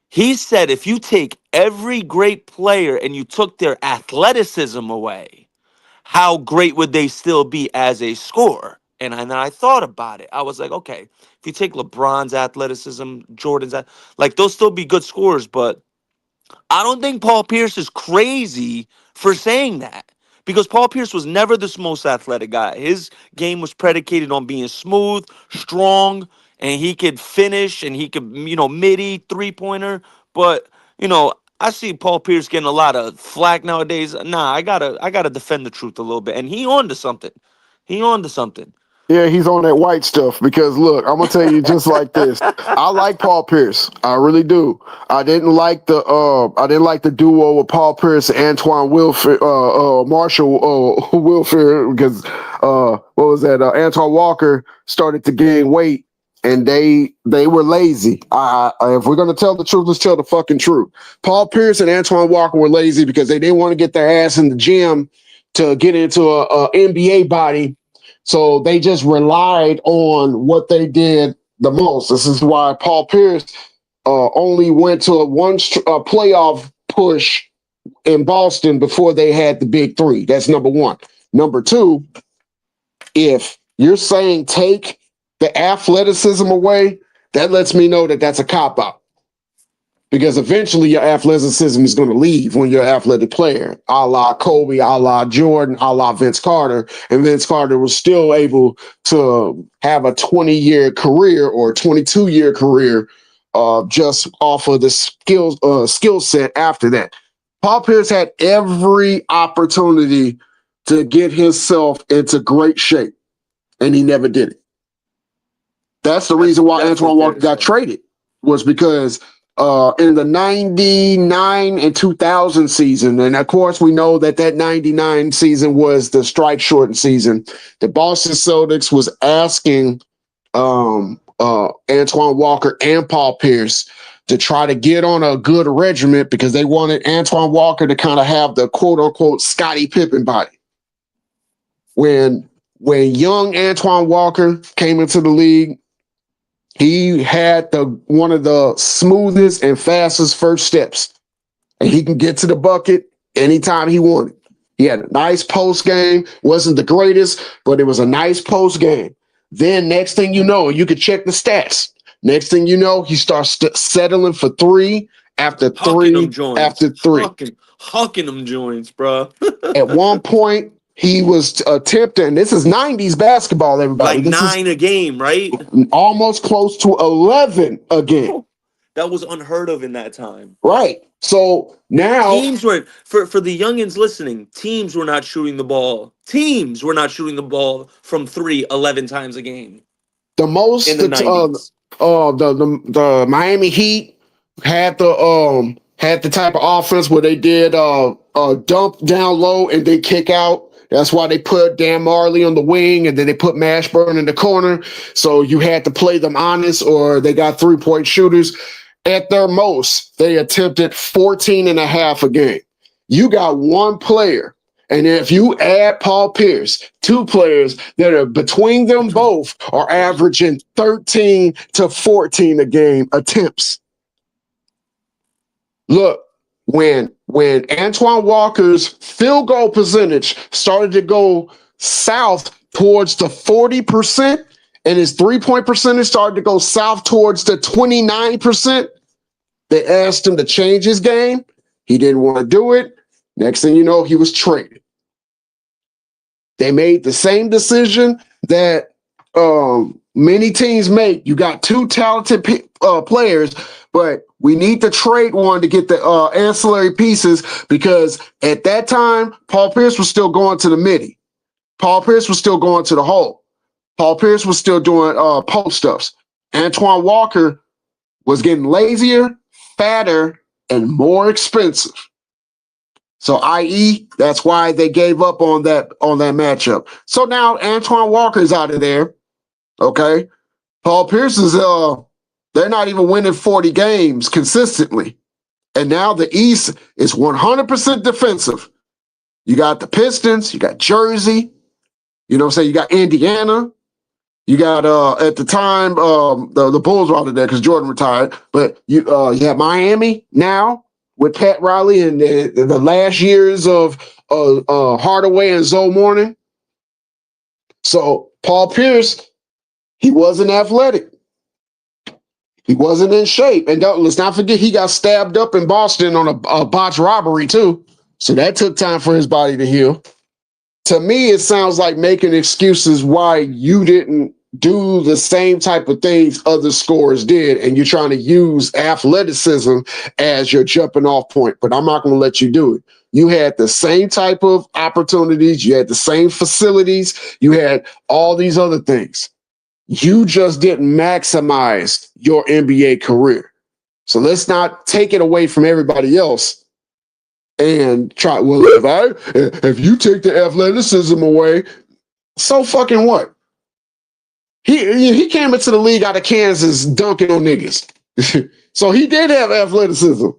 He said if you take every great player and you took their athleticism away, how great would they still be as a scorer? And then I thought about it. I was like, okay, if you take LeBron's athleticism, Jordan's, they'll still be good scorers, but I don't think Paul Pierce is crazy for saying that because Paul Pierce was never the most athletic guy. His game was predicated on being smooth, strong, and he could finish and he could, midi, three-pointer. But, I see Paul Pierce getting a lot of flack nowadays. Nah, I gotta defend the truth a little bit. And he on to something. Yeah, he's on that white stuff because look, I'm gonna tell you just like this. I like Paul Pierce. I really do. I didn't like the duo with Paul Pierce and Antoine Marshall Wilford because what was that? Antoine Walker started to gain weight and they were lazy. If we're gonna tell the truth, let's tell the fucking truth. Paul Pierce and Antoine Walker were lazy because they didn't want to get their ass in the gym to get into a NBA body. So they just relied on what they did the most. This is why Paul Pierce only went to a playoff push in Boston before they had the big three. That's number one. Number two, if you're saying take the athleticism away, that lets me know that that's a cop-out. Because eventually your athleticism is going to leave when you're an athletic player, a la Kobe, a la Jordan, a la Vince Carter. And Vince Carter was still able to have a 20-year career or 22-year career just off of the skill set after that. Paul Pierce had every opportunity to get himself into great shape, and he never did it. That's the reason why Antoine Walker got traded, was because in the 99 and 2000 season, and of course we know that 99 season was the strike shortened season, the Boston Celtics was asking Antoine Walker and Paul Pierce to try to get on a good regiment because they wanted Antoine Walker to kind of have the quote unquote Scottie Pippen body. When young Antoine Walker came into the league, he had one of the smoothest and fastest first steps, and he can get to the bucket anytime he wanted. He had a nice post game. Wasn't the greatest, but it was a nice post game. Then next thing you know, you could check the stats. Next thing you know, he starts settling for three after Hucking them three joints. after three. Hucking them joints, bro. At one point, he was attempting. This is '90s basketball, everybody. Like This 9 a game, right? is almost close to 11 a game. That was unheard of in that time. Right. So now Teams were for the youngins listening. Teams were not shooting the ball. Teams were not shooting the ball from 3 11 times a game the most in the 90s. the Miami Heat had the type of offense where they did dump down low and then kick out. That's why they put Dan Marley on the wing and then they put Mashburn in the corner. So you had to play them honest or they got 3-point shooters. At their most, they attempted 14 and a half a game. You got one player. And if you add Paul Pierce, two players that are between them both are averaging 13 to 14 a game attempts. Look, when Antoine Walker's field goal percentage started to go south towards the 40% and his 3-point percentage started to go south towards the 29%, they asked him to change his game. He didn't want to do it. Next thing you know, he was traded. They made the same decision that many teams make. You got two talented players, but we need to trade one to get the ancillary pieces because at that time, Paul Pierce was still going to the midi. Paul Pierce was still going to the hole. Paul Pierce was still doing post-ups. Antoine Walker was getting lazier, fatter, and more expensive. So, i.e., that's why they gave up on that matchup. So now Antoine Walker's out of there. Okay. Paul Pierce is they're not even winning 40 games consistently. And now the East is 100% defensive. You got the Pistons, you got Jersey, you know what I'm saying? You got Indiana. You got at the time the Bulls were out of there because Jordan retired, but you have Miami now with Pat Riley and the last years of Hardaway and Zoe Morning. So Paul Pierce, he wasn't athletic. He wasn't in shape, and let's not forget he got stabbed up in Boston on a botched robbery too. So that took time for his body to heal. To me, it sounds like making excuses why you didn't do the same type of things other scorers did, and you're trying to use athleticism as your jumping off point. But I'm not going to let you do it. You had the same type of opportunities. You had the same facilities. You had all these other things. You just didn't maximize your NBA career. So let's not take it away from everybody else and try. Well, if you take the athleticism away, so fucking what? He came into the league out of Kansas dunking on niggas. So he did have athleticism.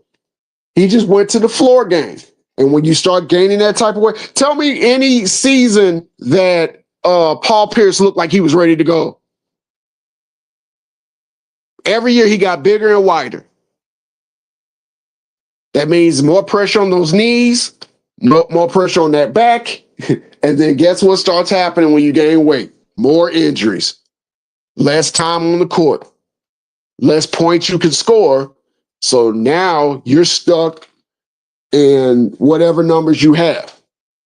He just went to the floor game. And when you start gaining that type of weight, tell me any season that Paul Pierce looked like he was ready to go. Every year he got bigger and wider. That means more pressure on those knees, more pressure on that back. And then guess what starts happening when you gain weight? More injuries. Less time on the court, less points you can score. So now you're stuck in whatever numbers you have.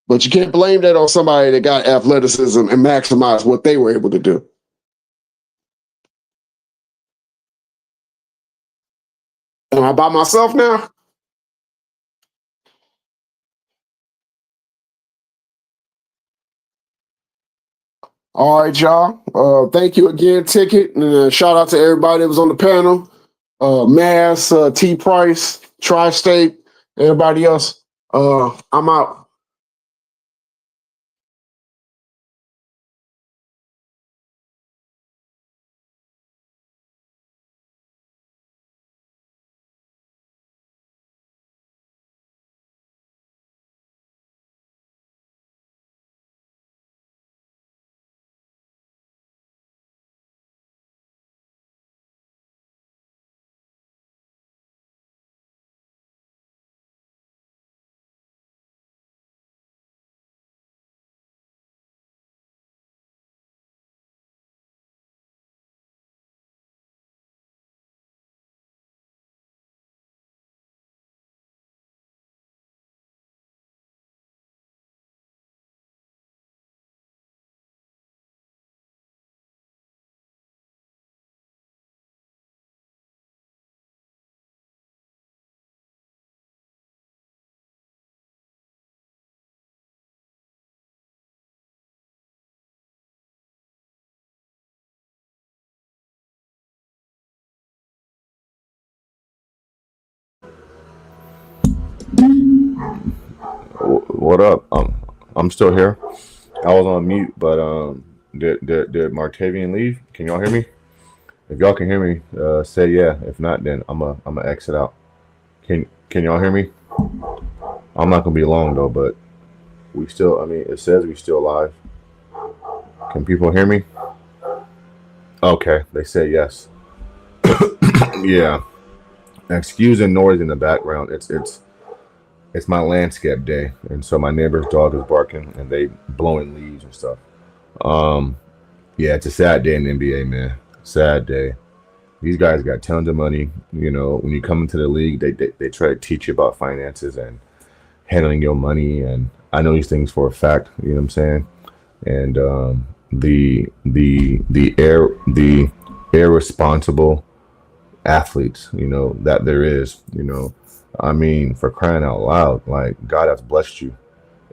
But you can't blame that on somebody that got athleticism and maximize what they were able to do. Am I by myself now? All right, y'all. Thank you again, Ticket. And shout out to everybody that was on the panel. Mass, T Price, Tri-State, everybody else. I'm out. What up? I'm still here. I was on mute, but did Martavian leave? Can y'all hear me? If y'all can hear me, say yeah. If not, then I'm a exit out. Can y'all hear me? I'm not gonna be long though, but we still. I mean, it says we still live. Can people hear me? Okay, they say yes. Yeah. Excuse the noise in the background. It's my landscape day, and so my neighbor's dog is barking, and they blowing leaves and stuff. Um, yeah, it's a sad day in the NBA, man. Sad day. These guys got tons of money. You know, when you come into the league, they try to teach you about finances and handling your money, and I know these things for a fact. You know what I'm saying? And the irresponsible athletes, you know, that there is, you know, I mean, for crying out loud, like God has blessed you,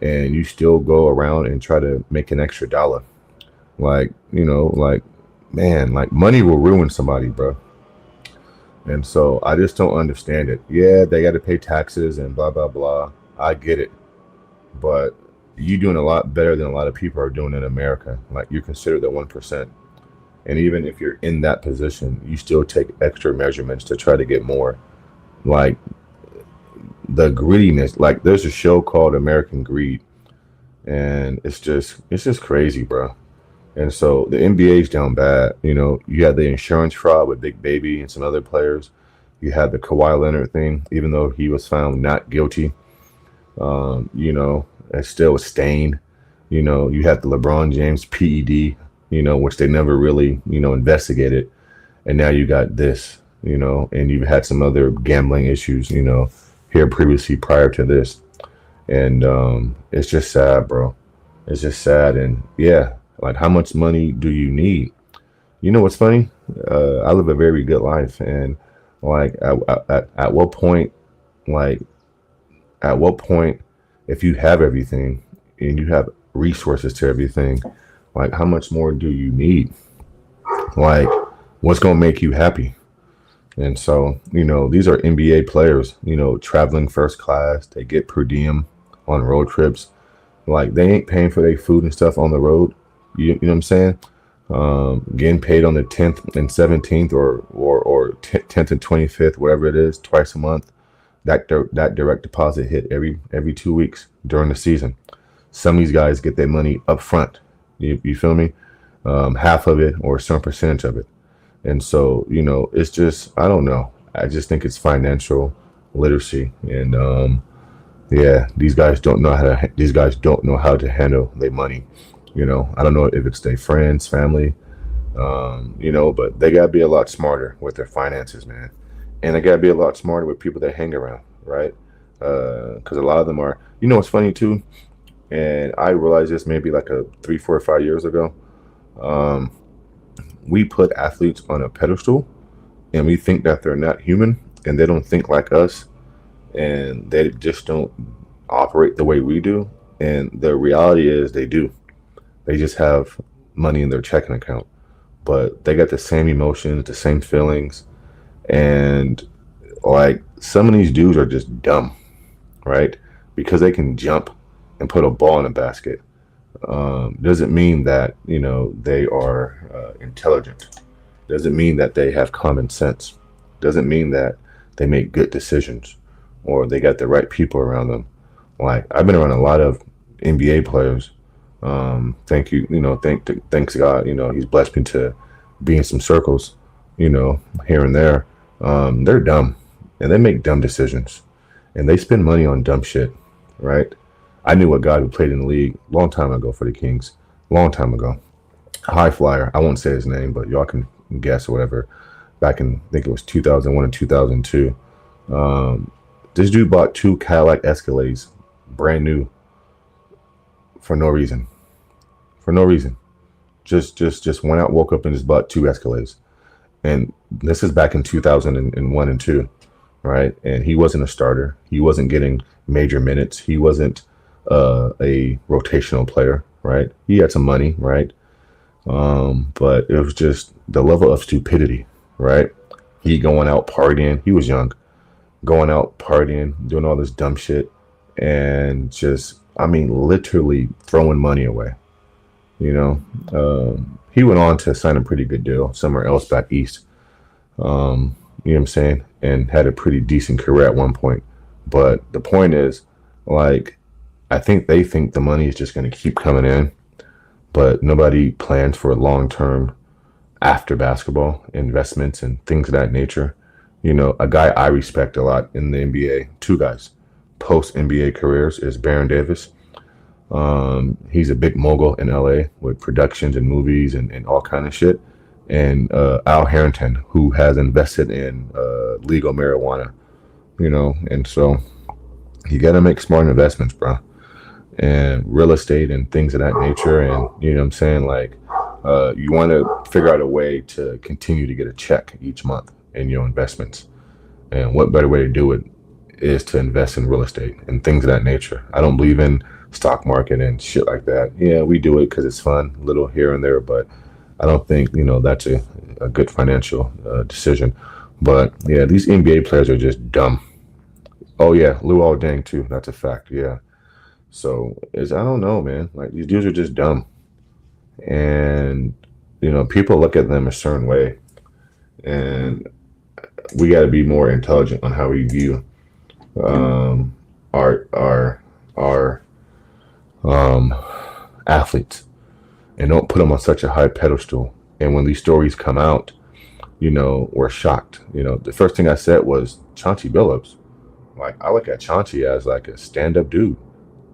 and you still go around and try to make an extra dollar. Like, you know, like, man, like money will ruin somebody, bro. And so I just don't understand it. Yeah, they got to pay taxes and blah blah blah. I get it, but you doing a lot better than a lot of people are doing in America. Like, you're considered the 1%. And even if you're in that position, you still take extra measurements to try to get more. Like, the greediness, like there's a show called American Greed, and it's just crazy, bro. And so the NBA's down bad. You know, you had the insurance fraud with Big Baby and some other players. You had the Kawhi Leonard thing, even though he was found not guilty. You know, it's still a stain. You know, you had the LeBron James PED, you know, which they never really, you know, investigated. And now you got this, you know, and you've had some other gambling issues, you know, here previously prior to this. And it's just sad, bro. It's just sad. And yeah, like, how much money do you need? You know what's funny? I live a very good life, and like, at what point, like, at what point, if you have everything and you have resources to everything, like, how much more do you need? Like, what's gonna make you happy? And so, you know, these are NBA players, you know, traveling first class. They get per diem on road trips. Like, they ain't paying for their food and stuff on the road. You know what I'm saying? Getting paid on the 10th and 17th or 10th and 25th, whatever it is, twice a month. That direct deposit hit every 2 weeks during the season. Some of these guys get their money up front. You feel me? Half of it or some percentage of it. And so, you know, it's just, I don't know. I just think it's financial literacy. And yeah, these guys don't know how to handle their money. You know, I don't know if it's their friends, family, you know, but they gotta be a lot smarter with their finances, man. And they gotta be a lot smarter with people they hang around, right? Because a lot of them are, you know, what's funny too, and I realized this maybe like 3, 4, 5 years ago. We put athletes on a pedestal, and we think that they're not human, and they don't think like us, and they just don't operate the way we do. And the reality is they do. They just have money in their checking account, but they got the same emotions, the same feelings. And like, some of these dudes are just dumb, right? Because they can jump and put a ball in a basket. Doesn't mean that, you know, they are intelligent. Doesn't mean that they have common sense. Doesn't mean that they make good decisions or they got the right people around them. Like, I've been around a lot of NBA players. Thank you, you know, thanks God, you know, he's blessed me to be in some circles, you know, here and there. They're dumb, and they make dumb decisions, and they spend money on dumb shit, right? I knew a guy who played in the league a long time ago for the Kings, long time ago. High flyer. I won't say his name, but y'all can guess or whatever. Back in, I think it was 2001 and 2002. This dude bought 2 Cadillac Escalades, brand new, for no reason. For no reason. Just went out, woke up, and just bought 2 Escalades. And this is back in 2001 and 2, right? And he wasn't a starter. He wasn't getting major minutes. He wasn't a rotational player, right? He had some money, right? But it was just the level of stupidity, right? He going out partying. He was young, going out partying, doing all this dumb shit, and just, I mean, literally throwing money away. You know, he went on to sign a pretty good deal somewhere else back east. You know what I'm saying? And had a pretty decent career at one point. But the point is, like, I think they think the money is just going to keep coming in, but nobody plans for long term after basketball investments and things of that nature. You know, a guy I respect a lot in the NBA, two guys, post NBA careers, is Baron Davis. He's a big mogul in LA with productions and movies and all kind of shit. And Al Harrington, who has invested in legal marijuana, you know, and so you got to make smart investments, bro, and real estate and things of that nature. And you know what I'm saying? Like, you want to figure out a way to continue to get a check each month in your investments. And what better way to do it is to invest in real estate and things of that nature. I don't believe in stock market and shit like that. Yeah, we do it because it's fun, a little here and there, but I don't think, you know, that's a good financial decision. But yeah, these NBA players are just dumb. Oh yeah, Luol Deng too. That's a fact. Yeah. So I don't know, man. Like, these dudes are just dumb, and you know, people look at them a certain way, and we got to be more intelligent on how we view our athletes, and don't put them on such a high pedestal. And when these stories come out, you know, we're shocked. You know, the first thing I said was Chauncey Billups. Like, I look at Chauncey as like a stand-up dude,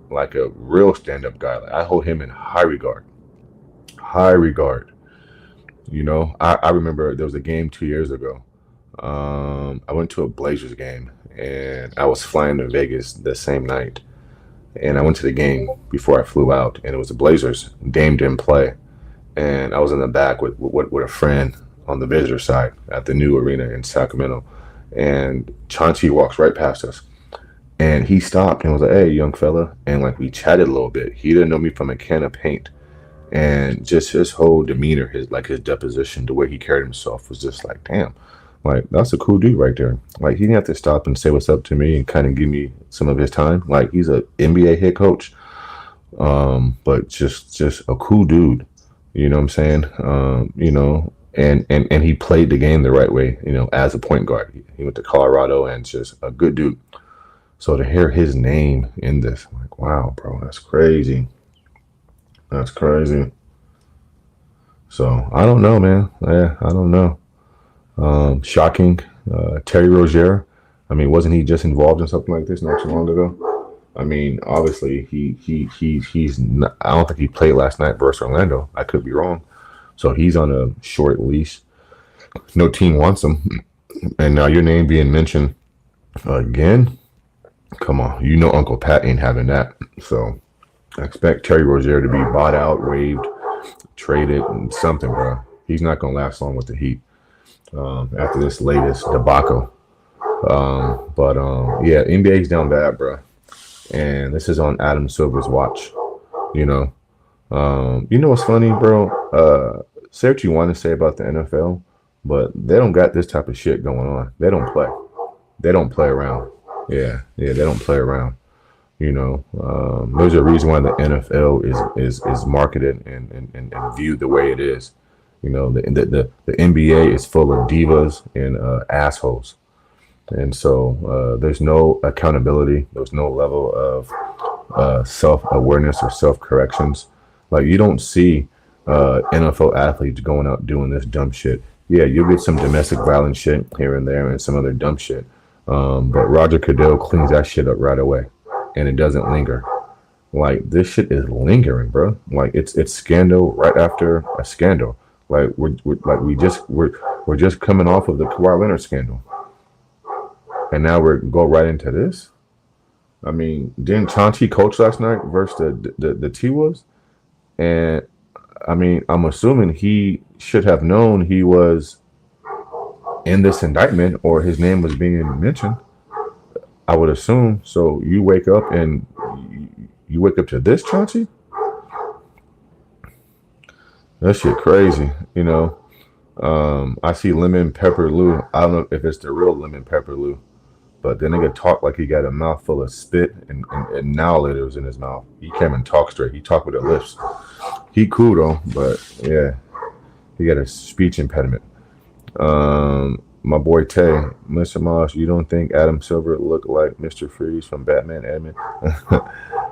like a real stand-up guy. Like, I hold him in high regard. High regard. You know, I remember there was a game 2 years ago. I went to a Blazers game, and I was flying to Vegas the same night. And I went to the game before I flew out, and it was the Blazers. Dame didn't play, and I was in the back with a friend on the visitor side at the new arena in Sacramento. And Chauncey walks right past us, and he stopped and was like, "Hey, young fella," and like, we chatted a little bit. He didn't know me from a can of paint, and just his whole demeanor, his deposition, the way he carried himself was just like, damn, like, that's a cool dude right there. Like, he didn't have to stop and say what's up to me and kind of give me some of his time. Like, he's a NBA head coach, but just a cool dude. You know what I'm saying? You know, and he played the game the right way, you know, as a point guard. He went to Colorado, and just a good dude. So to hear his name in this, I'm like, wow, bro, that's crazy. That's crazy. So I don't know, man. Yeah, I don't know. Shocking. Terry Rozier. I mean, wasn't he just involved in something like this not too long ago? I mean, obviously he's not, I don't think he played last night versus Orlando. I could be wrong. So he's on a short leash. No team wants him. And now your name being mentioned again. Come on, you know Uncle Pat ain't having that. So I expect Terry Rozier to be bought out, waived, traded, and something, bro. He's not gonna last long with the Heat after this latest debacle. Yeah, NBA's down bad, bro. And this is on Adam Silver's watch. You know what's funny, bro? Say what you want to say about the NFL, but they don't got this type of shit going on. They don't play. They don't play around. Yeah, they don't play around. You know, there's a reason why the NFL is marketed and viewed the way it is. You know, the NBA is full of divas and assholes, and so there's no accountability. There's no level of self-awareness or self-corrections. Like, you don't see NFL athletes going out doing this dumb shit. Yeah, you'll get some domestic violence shit here and there and some other dumb shit. But Roger Goodell cleans that shit up right away, and it doesn't linger. Like, this shit is lingering, bro. Like, it's scandal right after a scandal. Like, we're just coming off of the Kawhi Leonard scandal, and now we're go right into this. I mean, didn't Chauncey coach last night versus the T-Wolves? And I mean, I'm assuming he should have known he was in this indictment, or his name was being mentioned. I would assume. So you wake up and you wake up to this, Chauncey? That shit crazy, you know. I see Lemon Pepper Lou. I don't know if it's the real Lemon Pepper Lou, But then nigga talk like he got a mouthful of spit and annihilators in his mouth. He can't even talk straight. He talk with the lips. He cool though, but yeah, he got a speech impediment. My boy Tay, Mr. Moss, you don't think Adam Silver looked like Mr. Freeze from Batman Admin?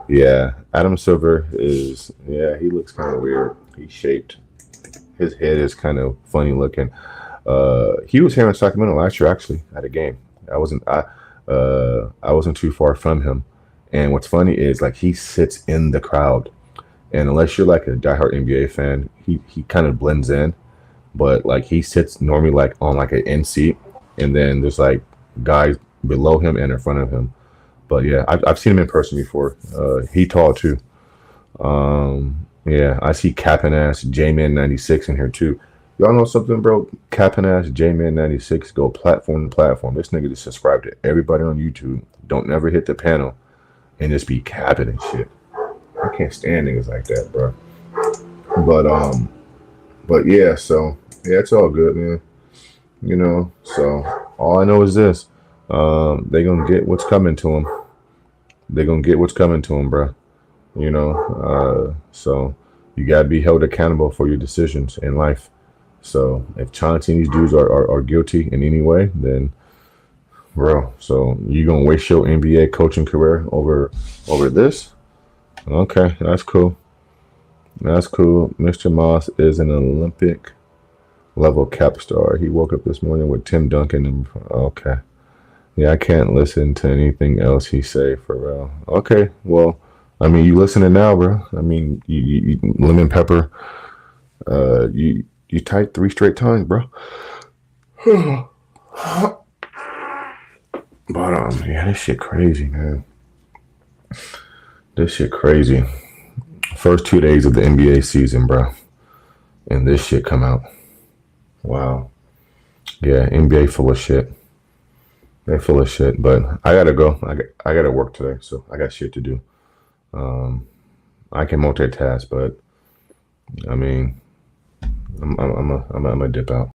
Yeah, Adam Silver is, yeah, he looks kind of weird. He's shaped. His head is kind of funny looking. He was here in Sacramento last year, actually, at a game. I wasn't too far from him. And what's funny is like he sits in the crowd. And unless you're like a diehard NBA fan, he kind of blends in. But like he sits normally like on like an end seat, and then there's like guys below him and in front of him. But yeah, I've seen him in person before. He tall too. Yeah, I see capping ass J-Man 96 in here too. Y'all know something, bro? Capping ass J-Man 96 go platform to platform. This nigga just subscribed to everybody on YouTube. Don't never hit the panel and just be capping and shit. I can't stand niggas like that, bro. But yeah, so yeah, it's all good, man. You know, so all I know is this: they gonna get what's coming to them. They gonna get what's coming to them, bro. You know, so you gotta be held accountable for your decisions in life. So if Chauncey and these dudes are guilty in any way, then bro, so you gonna waste your NBA coaching career over this? Okay, that's cool. That's cool. Mr. Moss is an Olympic level cap star. He woke up this morning with Tim Duncan. And, okay. Yeah, I can't listen to anything else he say for real. Okay, well, I mean, you listening now, bro. I mean, you lemon pepper. You typed 3 straight times, bro. But yeah, this shit crazy, man. This shit crazy. First 2 days of the NBA season, bro, and this shit come out. Wow. Yeah, NBA full of shit. They full of shit, but I gotta go. I gotta work today, so I got shit to do. I can multitask, but I mean, I'm a dip out.